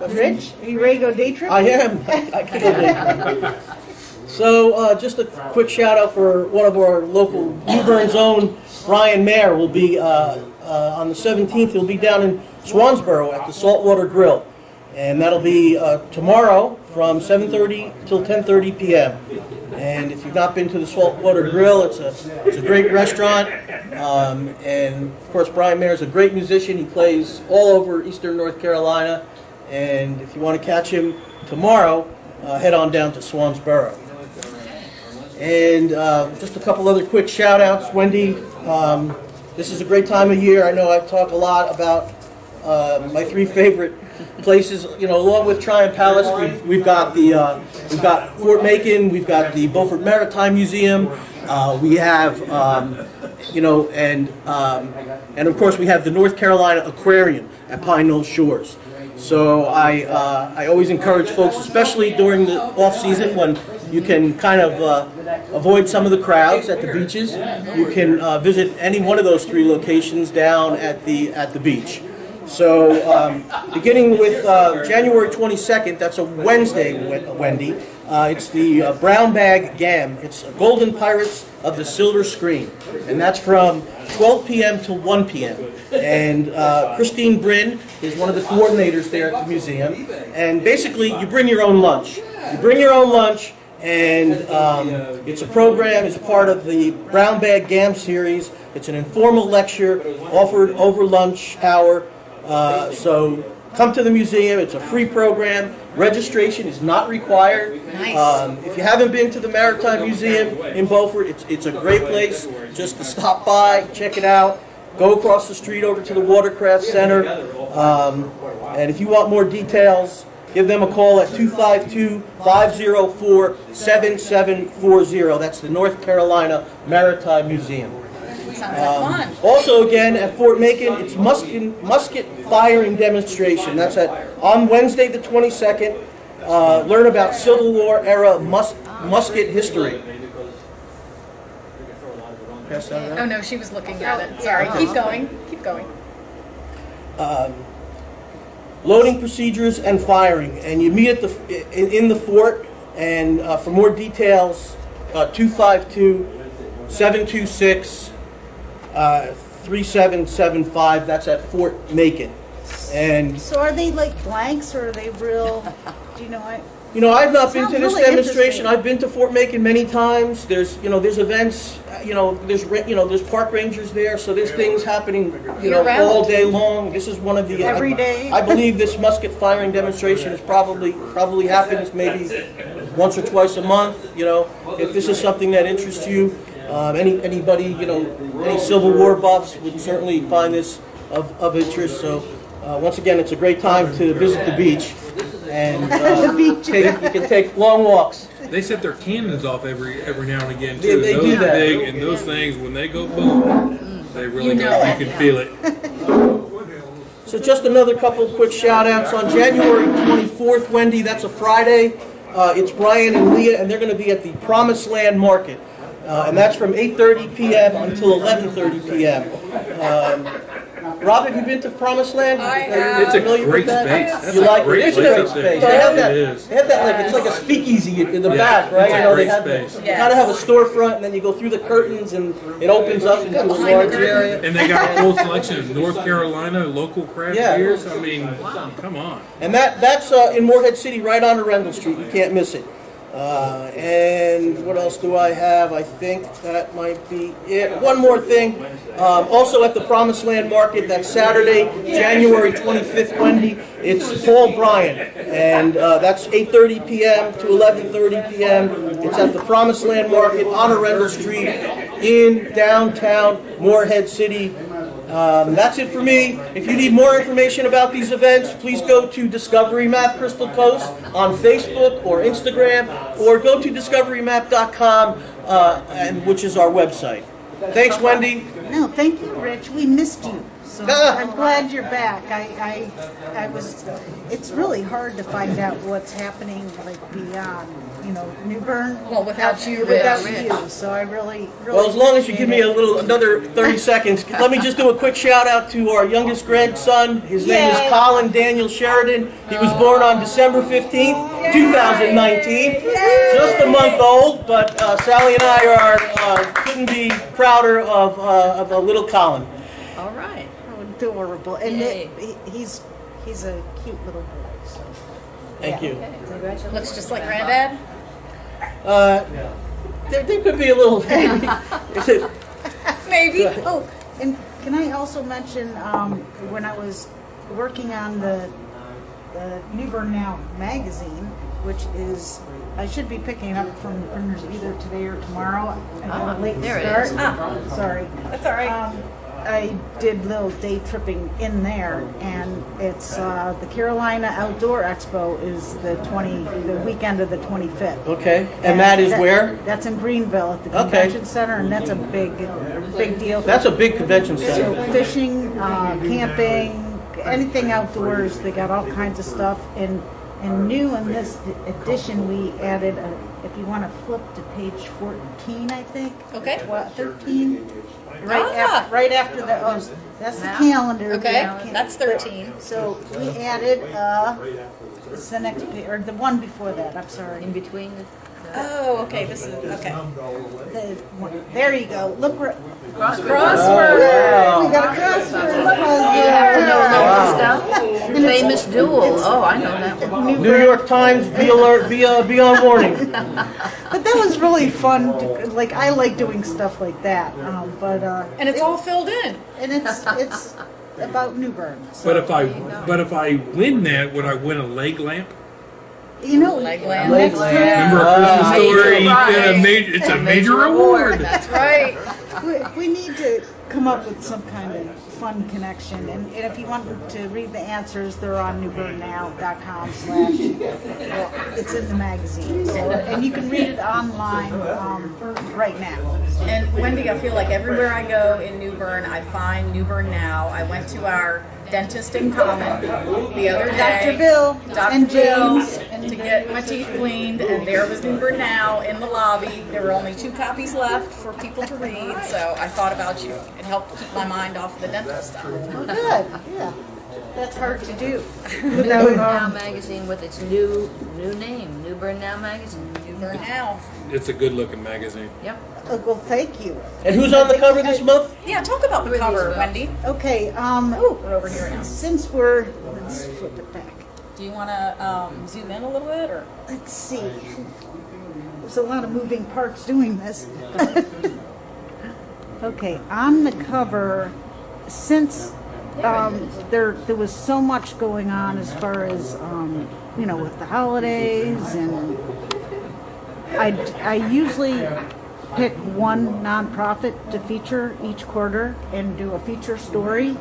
Rich, are you ready to go day trip? I am. I can go there. So, just a quick shout out for one of our local New Bern's own, Brian Mayer, will be on the 17th, he'll be down in Swansboro at the Saltwater Grill. And that'll be tomorrow from 7:30 till 10:30 p.m. And if you've not been to the Saltwater Grill, it's a great restaurant. And of course, Brian Mayer is a great musician. He plays all over Eastern North Carolina. And if you want to catch him tomorrow, head on down to Swansboro. And just a couple other quick shout outs. Wendy, this is a great time of year. I know I've talked a lot about my three favorite places. You know, along with Tryon Palace, we've got Fort Macon, we've got the Beaufort Maritime Museum, we have and of course we have the North Carolina Aquarium at Pine Knoll Shores. So I always encourage folks, especially during the off season when you can kind of avoid some of the crowds at the beaches, you can visit any one of those three locations down at the beach. So beginning with January 22nd, that's a Wednesday, Wendy, it's the Brown Bag Gam. It's Golden Pirates of the Silver Screen, and that's from 12 p.m. till 1 p.m. And Christine Bryn is one of the coordinators there at the museum. And basically, you bring your own lunch. And it's a program, it's part of the Brown Bag Gam series. It's an informal lecture offered over lunch hour. So come to the museum. It's a free program. Registration is not required. Nice. If you haven't been to the Maritime Museum in Beaufort, it's a great place just to stop by, check it out. Go across the street over to the Watercraft Center. And if you want more details, give them a call at 252-504-7740. That's the North Carolina Maritime Museum. Sounds like fun. Also, again, at Fort Macon, it's musket firing demonstration. That's on Wednesday the 22nd. Learn about Civil War era musket history. Pass that around. Oh no, she was looking at it. Sorry. Keep going. Loading procedures and firing, and you meet at in the fort. And for more details, 252-726-3775. That's at Fort Macon. And So are they like blanks or are they real? Do you know what? I've not been to Sounds this really demonstration. interesting. I've been to Fort Macon many times. There's events. There's park rangers there, so there's things happening. Year-round. All day long. This is one of the Every day. I believe this musket firing demonstration is probably happens maybe once or twice a month. If this is something that interests you, anybody, any Civil War buffs would certainly find this of interest. So once again, it's a great time to visit the beach. And The beach. you can take long walks. They set their cannons off every now and again They too. do Those that. big, and those things when they go boom, they really go. You can feel it. So just another couple of quick shout outs. On January 24th, Wendy, that's a Friday, it's Brian and Leah, and they're going to be at the Promised Land Market. And that's from 8:30 p.m. until 11:30 p.m. Rob, have you been to Promised Land? I have. It's a Familiar with great that? space. That's You a like great it? It's a place great up there. space. They have Yeah, that. it is. They have that it's like a speakeasy in the Yeah, back, right? it's a They great have space. you kind of have a storefront, and then you go through the curtains, and it opens up into a behind large the curtain. area. And they got a full selection of North Carolina local craft Yeah. beers. I mean, come on. And that's in Morehead City, right on Arundel Street. You can't miss it. And what else do I have? I think that might be it. One more thing. Also at the Promised Land Market, that's Saturday, January 25th, Wendy. It's Paul Bryan, and that's 8:30 p.m. to 11:30 p.m. It's at the Promised Land Market on Arundel Street in downtown Morehead City. That's it for me. If you need more information about these events, please go to Discovery Map Crystal Coast on Facebook or Instagram, or go to discoverymap.com, which is our website. Thanks, Wendy. No, thank you, Rich. We missed you. So I'm glad you're back. I was. It's really hard to find out what's happening like beyond, New Bern. Well, without you, without Rich. you. So I really. Well, as long as you give me another 30 seconds, let me just do a quick shout out to our youngest grandson. His name is Yay. Colin Daniel Sheridan. He was born on December 15th, 2019. Just a month old, but Sally and I couldn't be prouder of little Colin. All right. adorable, and Yay. he's a cute little boy. So. Thank you. Okay, congratulations. Looks just like Granddad. There could be a little. Is it? Maybe. Oh, and can I also mention when I was working on the New Bern Now magazine, which is I should be picking it up from the printers either today or tomorrow. I got a late there it start. is. Sorry. That's all right. I did little day tripping in there, and it's the Carolina Outdoor Expo is the weekend of the 25th. Okay, and that is where? That's in Greenville at the Okay. convention center, and that's a big deal. That's a big convention So center. fishing, camping, anything outdoors. They got all kinds of stuff. And new in this edition, we added if you want to flip to page 14, I think. Okay. What 13? Ah. Right after the that's the Now? calendar. Okay, The that's 13. So we added it's the next or the one before that. I'm sorry. In between the Oh, okay. This is okay. There you go. Look. Crossword. We got a crossword puzzle. you have to know local stuff. The famous duel. Oh, I know that one. New York Times, be alert, be on warning. But that was really fun. Like I like doing stuff like that. And it's all filled in. and it's about New Bern. But if I win that, would I win a leg lamp? You know, Leg lamp. next time Remember a Christmas story? It's a major reward. That's right. we need to come up with some kind of fun connection. And if you want to read the answers, they're on newbernnow.com/. It's in the magazine, and you can read it online right now. And Wendy, I feel like everywhere I go in New Bern, I find New Bern Now. I went to our dentist in common the other day. Dr. Bill Dr. and Bill, James. to get my teeth cleaned, and there was New Bern Now in the lobby. There were only 2 copies left for people to read, so I thought about you. It helped keep my mind off of the dental stuff. Good, yeah. That's hard to do. New Bern Now magazine with its new name, New Bern Now magazine. New Bern Now. It's a good looking magazine. Yep. Well, thank you. And who's on the cover this month? Yeah, talk about the cover, Wendy. Okay, We're over here now. since let's flip it back. Do you want to zoom in a little bit, or? Let's see. There's a lot of moving parts doing this. Okay, on the cover, since there was so much going on as far as with the holidays, and I usually pick one nonprofit to feature each quarter and do a feature story.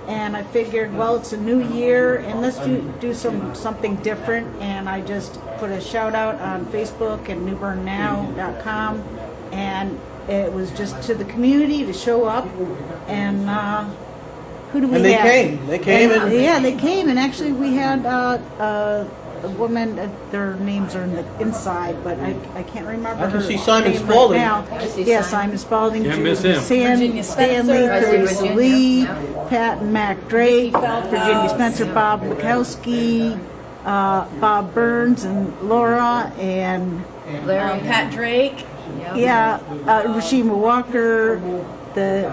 And I figured, well, it's a new year, and let's do something different. And I just put a shout out on Facebook and newbernnow.com, and it was just to the community to show up. And who do we And have? they came, and Yeah, they came, and actually we had a woman. Their names are in the inside, but I can't remember. I can her see Simon name Spalding. Right now. I see Yeah, Simon. Simon Spalding. Can't miss him. Virginia Stanley, Spencer. Teresa Virginia, Lee, yeah. Pat and Mac Drake, Feldhaus. Virginia Spencer, Bob Bukowski, Bob Burns, and Laura, and Larry. Pat Drake. yeah, Rashima Walker, the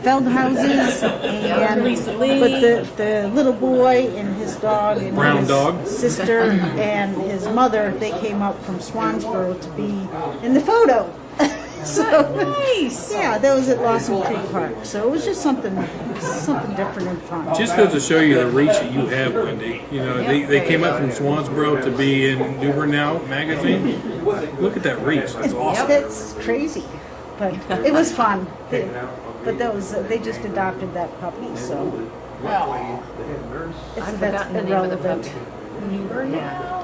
Feldhouses, and Teresa Lee. but the little boy and his dog and Brown his dog. sister and his mother, they came up from Swansboro to be in the photo. So Nice. yeah, that was at Lawson Creek Park. So it was just something different and fun. Just goes to show you the reach that you have, Wendy. You know, they came up from Swansboro to be in New Bern Now magazine. Look at that reach. That's awesome. That's crazy, but it was fun. But that was they just adopted that puppy, so I've that's forgotten the name of the irrelevant. puppy. New Bern Now.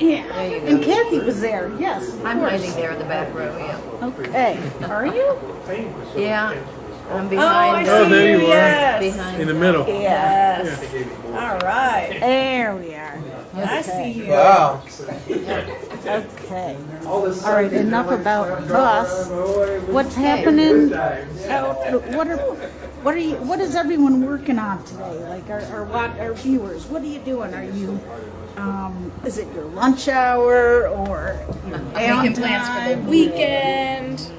Yeah, There you go. and Kathy was there. Yes, of I'm course. hiding there in the back row. Yeah. Okay, Are you? Yeah. I'm Oh, behind. I see Oh, there you are. Yes. Behind. In the middle. Yes. All right. there we are. I see you. wow. Okay. All right. Enough about us. What's happening? What is everyone working on today? Like our viewers, what are you doing? Are you? Is it your lunch hour or your Making plans for the weekend.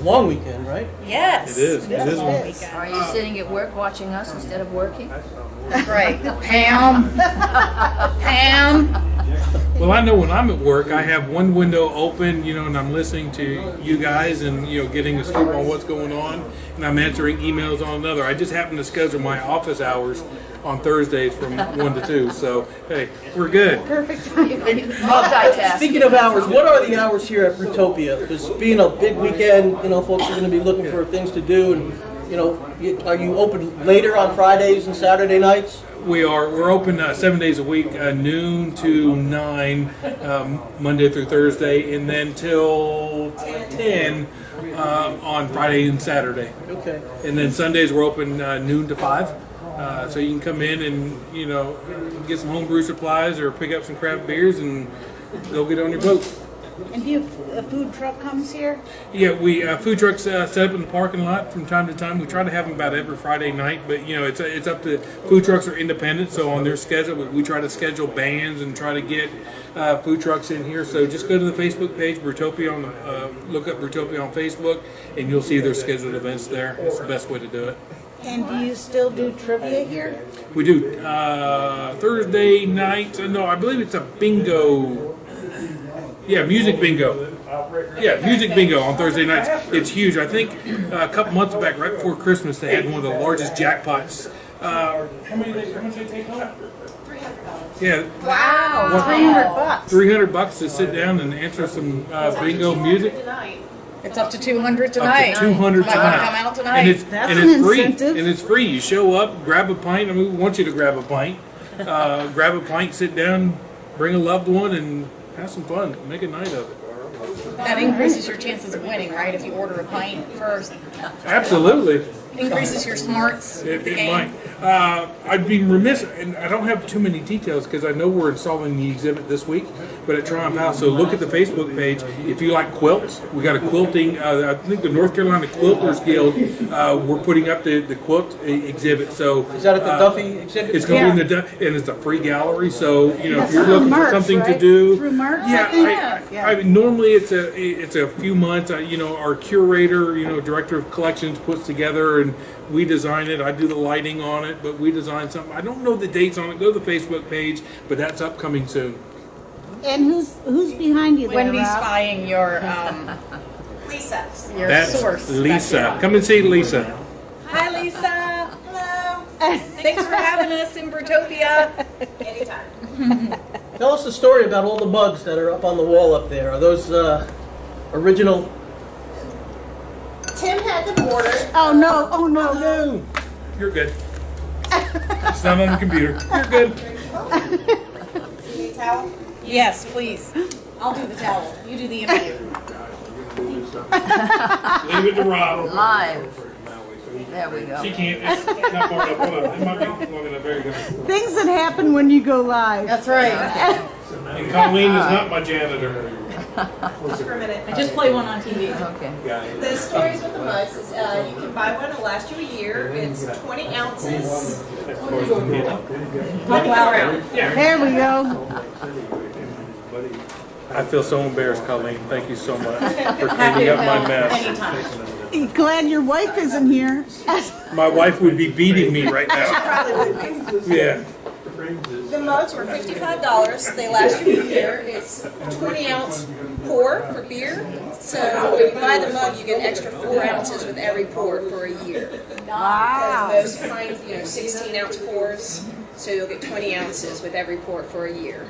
long weekend, right? Yes. It is. It is. Long weekend. Are you sitting at work watching us instead of working? That's right. Pam. Pam. Well, I know when I'm at work, I have one window open, and I'm listening to you guys and, getting a scoop on what's going on, and I'm answering emails on another. I just happen to schedule my office hours on Thursdays from 1 to 2, so, hey, we're good. Perfect timing. Multitask. Speaking of hours, what are the hours here at BrÜtopia? Because being a big weekend, folks are going to be looking for things to do, and are you open later on Fridays and Saturday nights? We're open 7 days a week, noon to 9, Monday through Thursday, and then till 10 on Friday and Saturday. Okay. And then Sundays we're open noon to 5. So you can come in and, get some homebrew supplies or pick up some craft beers and go get on your boat. And do you a food truck comes here? Yeah, we food trucks set up in the parking lot from time to time. We try to have them about every Friday night, but it's up to food trucks are independent, so on their schedule we try to schedule bands and try to get food trucks in here. So just go to the Facebook page, BrÜtopia look up BrÜtopia on Facebook, and you'll see their scheduled events there. It's the best way to do it. And do you still do trivia here? We do Thursday night. No, I believe it's a bingo. Yeah, music bingo. Yeah, music bingo on Thursday nights. It's huge. I think a couple months back, right before Christmas, they had one of the largest jackpots. How much they take home? Yeah. Wow. $300. $300 to sit down and answer some bingo music. It's up to 200 tonight. Up to 200 Might wanna tonight. come out tonight. And it's, That's and an it's free. incentive. And it's free. You show up, grab a pint. I mean, we want you to grab a pint. Grab a pint, sit down, bring a loved one, and have some fun. Make a night of it. That increases your chances of winning, right? If you order a pint first. Absolutely. Increases your smarts. It game. might. I'd be remiss, and I don't have too many details because I know we're installing the exhibit this week, but at Triumph House. So look at the Facebook page. If you like quilts, we got a quilting. I think the North Carolina Quilters Guild. We're putting up the quilt exhibit. So Is that at the Duffy exhibit? it's going to be in the and it's a free gallery. So if That's you're through looking March, for something to right? do, Through March, I yeah, think? Yeah. I mean, normally it's a few months. Our curator, director of collections puts together and we design it. I do the lighting on it, but we design something. I don't know the dates on it. Go to the Facebook page, but that's upcoming soon. And who's behind you there, Wendy's Rob? spying your Lisa. Your That's source. Lisa. Come and see Lisa. Hi, Lisa. Hello. Thanks for having us in BrÜtopia. Anytime. Tell us the story about all the mugs that are up on the wall up there. Are those original? Tim had them ordered. Oh no. You're good. It's not on the computer. You're good. Need a towel? Yes, please. I'll do the towel. You do the email. Leave it to Rob. Live. There we go. She can't. It's not far enough. Hold on. It might be long enough. There you go. Things that happen when you go live. That's right. And Colleen is not my janitor. Just for a minute. I just play one on TV. Okay. The stories with the mugs is you can buy one, it'll last you a year. It's 20 ounces. 24 ounces. There we go. I feel so embarrassed, Colleen. Thank you so much for cleaning up my mess. Anytime. Glad your wife isn't here. My wife would be beating me right now. Probably would be. Yeah. The mugs were $55. They last you a year. It's 20 ounce pour for beer. So when you buy the mug, you get an extra 4 ounces with every pour for a year. Wow. Most find 16 ounce pours. So you'll get 20 ounces with every pour for a year.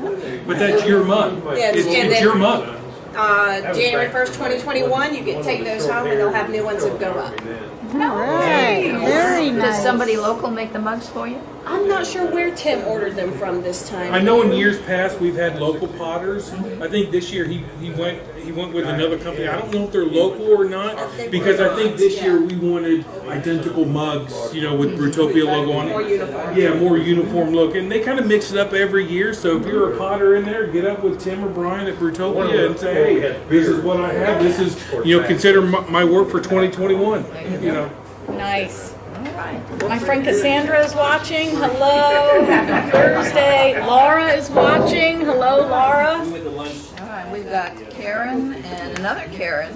But that's your mug. Yeah, It's and then- your mug. January 1st, 2021, you can take those home and they'll have new ones that go up. All right. Very Does nice. somebody local make the mugs for you? I'm not sure where Tim ordered them from this time. I know in years past we've had local potters. I think this year he went with another company. I don't know if they're local or not because I think this year we wanted identical mugs, with BrÜtopia logo on it. More uniform. Yeah, more uniform look, and they kind of mix it up every year. So if you're a potter in there, get up with Tim or Brian at BrÜtopia and say, "Hey, this is what I have. This is consider my work for 2021." Nice. All right. My friend Cassandra is watching. Hello. Happy Thursday. Laura is watching. Hello, Laura. All right. We've got Karen and another Karen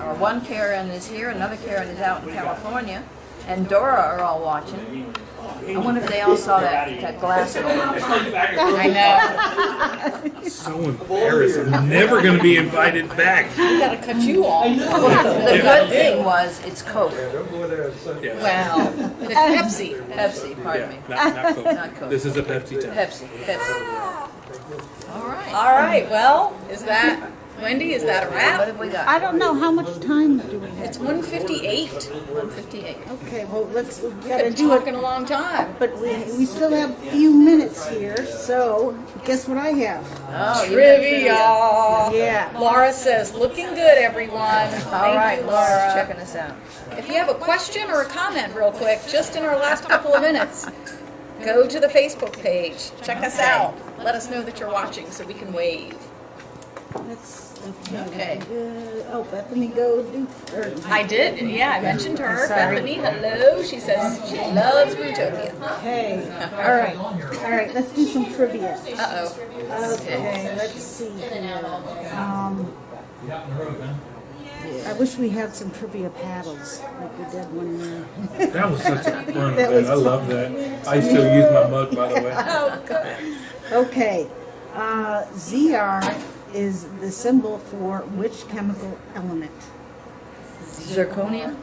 Our one Karen is here, another Karen is out in California, and Dora are all watching. I wonder if they all saw that glass door. I know. So embarrassed. I'm never going to be invited back. We gotta cut you off. The good thing was it's Coke. Yeah. Well, it's Pepsi. Pepsi, pardon me. Not Coke. Not Coke. This is a Pepsi time. Pepsi. All right. All right. Well, is that Wendy? Is that a What wrap? have we got? I don't know, how much time do we It's have? 1:58. 158. Okay, well, we We've gotta been do talking it, a long time. but we still have a few minutes here, so guess what I have? Oh, you Trivia. Yeah. Laura says, "Looking good, everyone." All right, Thank you, Laura, checking us out. If you have a question or a comment real quick, just in our last couple of minutes, go to the Facebook page. Check us out. Let us know that you're watching so we can wave. That's, Okay. Oh, Bethany, go do, or, I did. Yeah, I mentioned her. Sorry. Bethany, hello. She says she loves BrÜtopia. okay, all right, let's do some trivia. Uh-oh. Okay, let's see here. I wish we had some trivia paddles like we did one year. That was such a fun That event. was I love that. I still use my mug, by the way. Oh, good. Okay, ZR is the symbol for which chemical element? Zirconia?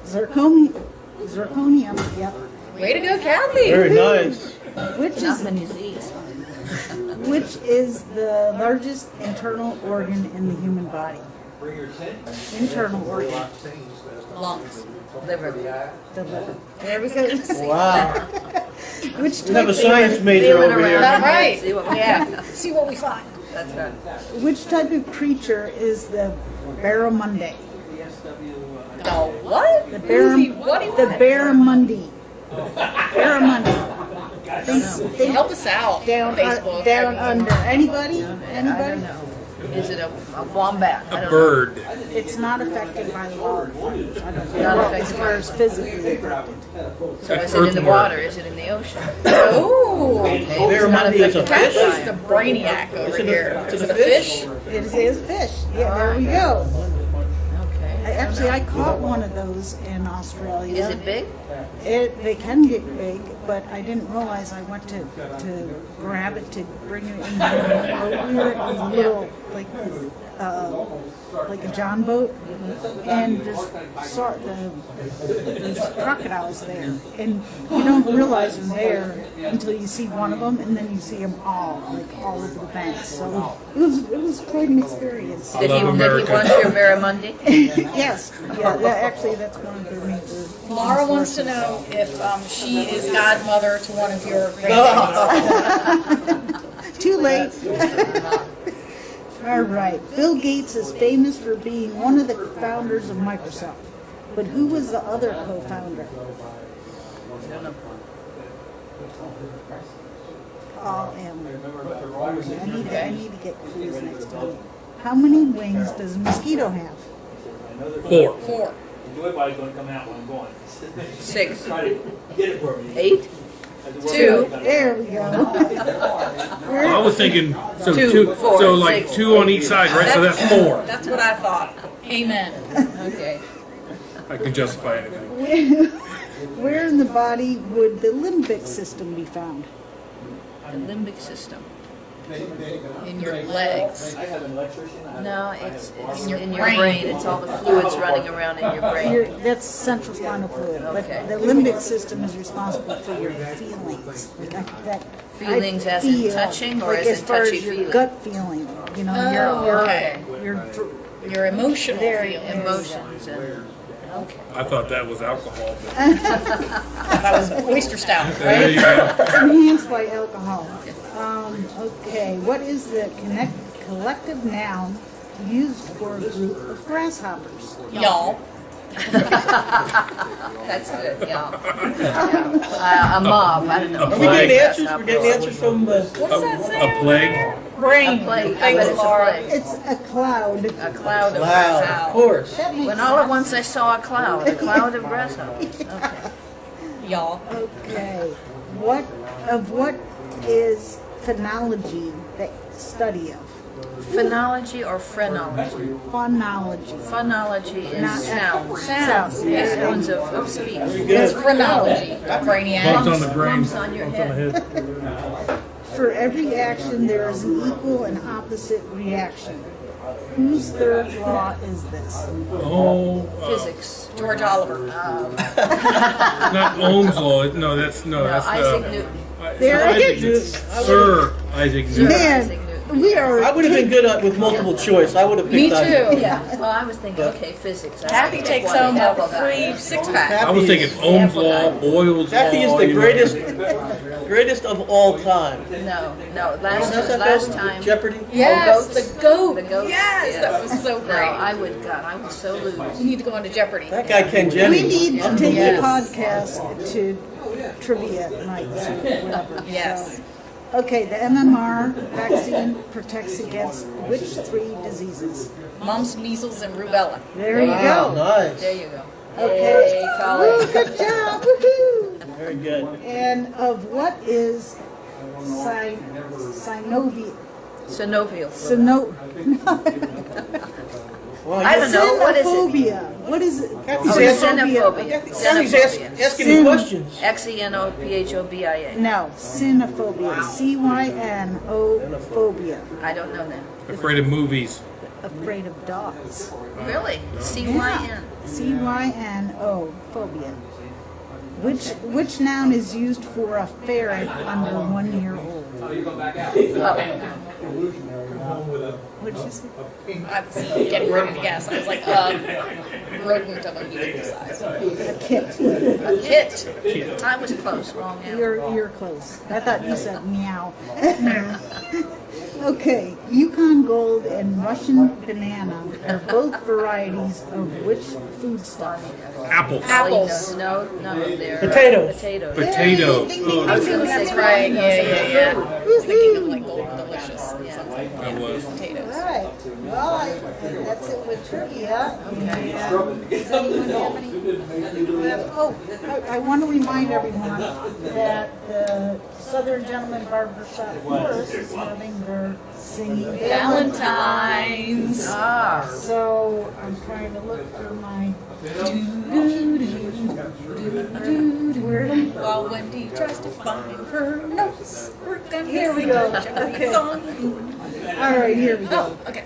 Zirconium, yep. Way to go, Kathy. Very nice. Which Not is many Z's. the largest internal organ in the human body? Internal organ, Lungs. Liver. the liver. There we go. Wow. Which We have a type, science major Feeling over around. here. All right. See what we Yeah. got. See what we find. That's right. which type of creature is the barramundi? The what? The barramundi. Barramundi. Think Help us out. down, Facebook. down under. Anybody? I Anybody? don't know. Is it a wombat? I A don't bird. It's not affected by wildfires. I don't know. Not Well, affected as far as physically affected. know. So is it in the water? Is it in the ocean? Oh. Barramundi is a fish. Kathy's the brainiac over here. Is Is it it a a fish? It is fish. Yeah, there we go. Okay. I caught one of those in Australia. Is it big? They can get big, but I didn't realize I went to grab it to bring it in. We were in a little like a John boat, and just saw there's crocodiles there, and you don't realize they're there until you see one of them, and then you see them all over the banks. So it was quite an experience. I Did love he America. want your barramundi? Yes, yeah. Actually, that's one of their major. Laura wants to know if she is godmother to one of your grandkids. Too late. All right. Bill Gates is famous for being one of the founders of Microsoft. But who was the other co-founder? Paul Allen. I need to get clues next time. How many wings does a mosquito have? 4. 4. Enjoy by going to come out when I'm going. 6. Try to get it for me. 8. 2. There we go. I was thinking, so Two, 2, four, so like six. 2 on each side, right? So that's 4. That's what I thought. Amen. Okay. I can justify anything. Where in the body would the limbic system be found? The limbic system. In your legs. I have an electrician. No, it's In your in your brain. brain. It's all the fluids running around in your brain. That's central spinal fluid, but Okay. the limbic system is responsible for your feelings. Feelings as in touching or like as in far as your touchy-feely? gut feeling, you know, Okay. your Your emotional There, feelings. Emotions and okay. I thought that was alcohol. But That was oyster stout, there right? you go. enhanced by alcohol. Okay, what is the collective noun used for a group of grasshoppers? Y'all. That's good, yeah. A mob, I don't know. Are we getting answers? We're getting answers from What does that say? A plague? Brain. A plague. I bet Thanks, it's a Laura. plague. It's a cloud. A cloud of Wow, of grasshoppers. course. That makes When all at sense. once I saw a cloud of grasshoppers. Okay. Y'all. Okay, what is phenology, the study of? Phonology or phrenology? Phonology. Phonology is Not sounds. sounds. Yeah, sounds of speech. It's phrenology, brainiac. Bumps on the brain. Bumps on your Bumps on the head. head. For every action, there is an equal and opposite reaction. Whose third law is this? Oh, Physics. George Oliver. not Ohm's law. No, that's Isaac Newton. There Isaac it Newton. is. Sir Isaac Newton. Man, we are. I would have been good with multiple choice. I would have Me picked Isaac. too. Yeah. Well, I was thinking, okay, physics. I Kathy think takes one home apple a guy. free six-pack. I was thinking Ohm's law, Boyle's law. Kathy is the greatest of all time. No, That's last time. Jeopardy. Yes, goats. the goat. The goats, Yes, yeah. that was so No, great. I would so lose. You need to go on to Jeopardy. That guy Ken We Jennings. need to take Yes. the podcast to trivia nights or whatever. Yes. So, okay, the MMR vaccine protects against which 3 diseases? Mumps, measles, and rubella. There you Wow, go. nice. There you go. Okay. Yay, Woo, Colleen. good job. Woohoo. Very good. And of what is synovial? Synovial. Well, I don't know. What is it? Xenophobia. What is it? Kathy's Oh, asking, xenophobia. Kathy's Xenophobia. asking me questions. Xenophobia. No, xenophobia. CYNO phobia. I don't know that. Afraid of movies. Afraid of dogs. Really? CYN. CYNO phobia. Which noun is used for a ferret under 1 year old? What'd you say? I was getting ready to guess. I was like, rodent of unusual size. A kit. A kit. I was close. Wrong answer. You're close. I thought you said meow. Okay, Yukon Gold and Russian banana are both varieties of which foodstuff? Apples. Apples. No, they're Potatoes. Potatoes. Potato. I was going to That's say right. Yeah. I was thinking of like Golden Delicious. Yeah. I was. Potatoes. All right. Well, that's it with trivia. Okay. Does anyone have any? Oh, I want to remind everyone that the Southern Gentleman Barbershop Chorus is having their singing Valentine's. Ah. So I'm trying to look for my. Where? While Wendy tries to find her notes, we're gonna Here we go. Jeopardy Okay. song. All right, here we go. Okay.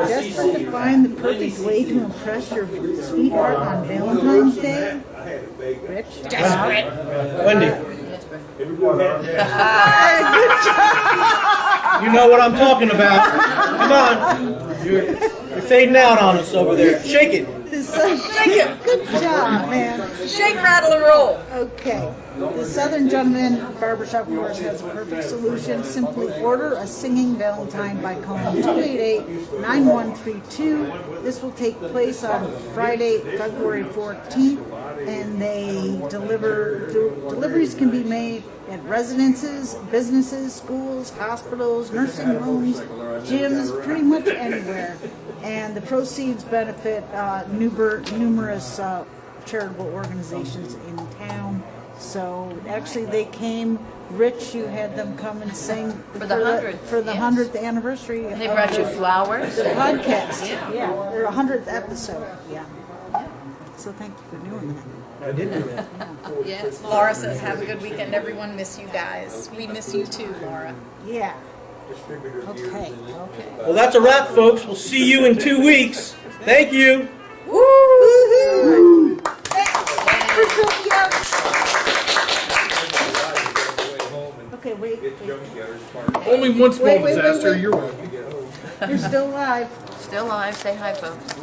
Desperate to find the perfect way to impress your sweetheart on Valentine's Day? Rich? Desperate. Wendy, Good job. you know what I'm talking about. Come on. You're fading out on us over there. Shake it. Good job, man. Shake, rattle, and roll. Okay. The Southern Gentleman Barbershop Chorus has a perfect solution. Simply order a singing Valentine by calling 288-9132. This will take place on Friday, February 14th, and they deliveries can be made at residences, businesses, schools, hospitals, nursing homes, gyms, pretty much anywhere. And the proceeds benefit numerous charitable organizations in town. So actually, they came. Rich, you had them come and sing For the 100th, for the yes. 100th anniversary. And they brought you flowers. The podcast. Yeah, their 100th episode. Yeah. So thank you for doing that. I did do that. Yes. Laura says, have a good weekend. Everyone miss you guys. We miss you too, Laura. Yeah. Okay. Well, that's a wrap, folks. We'll see you in 2 weeks. Thank you. Woohoo! Okay, wait. Only one small Wait. disaster. You're welcome. You're still alive. Still alive. Say hi, folks.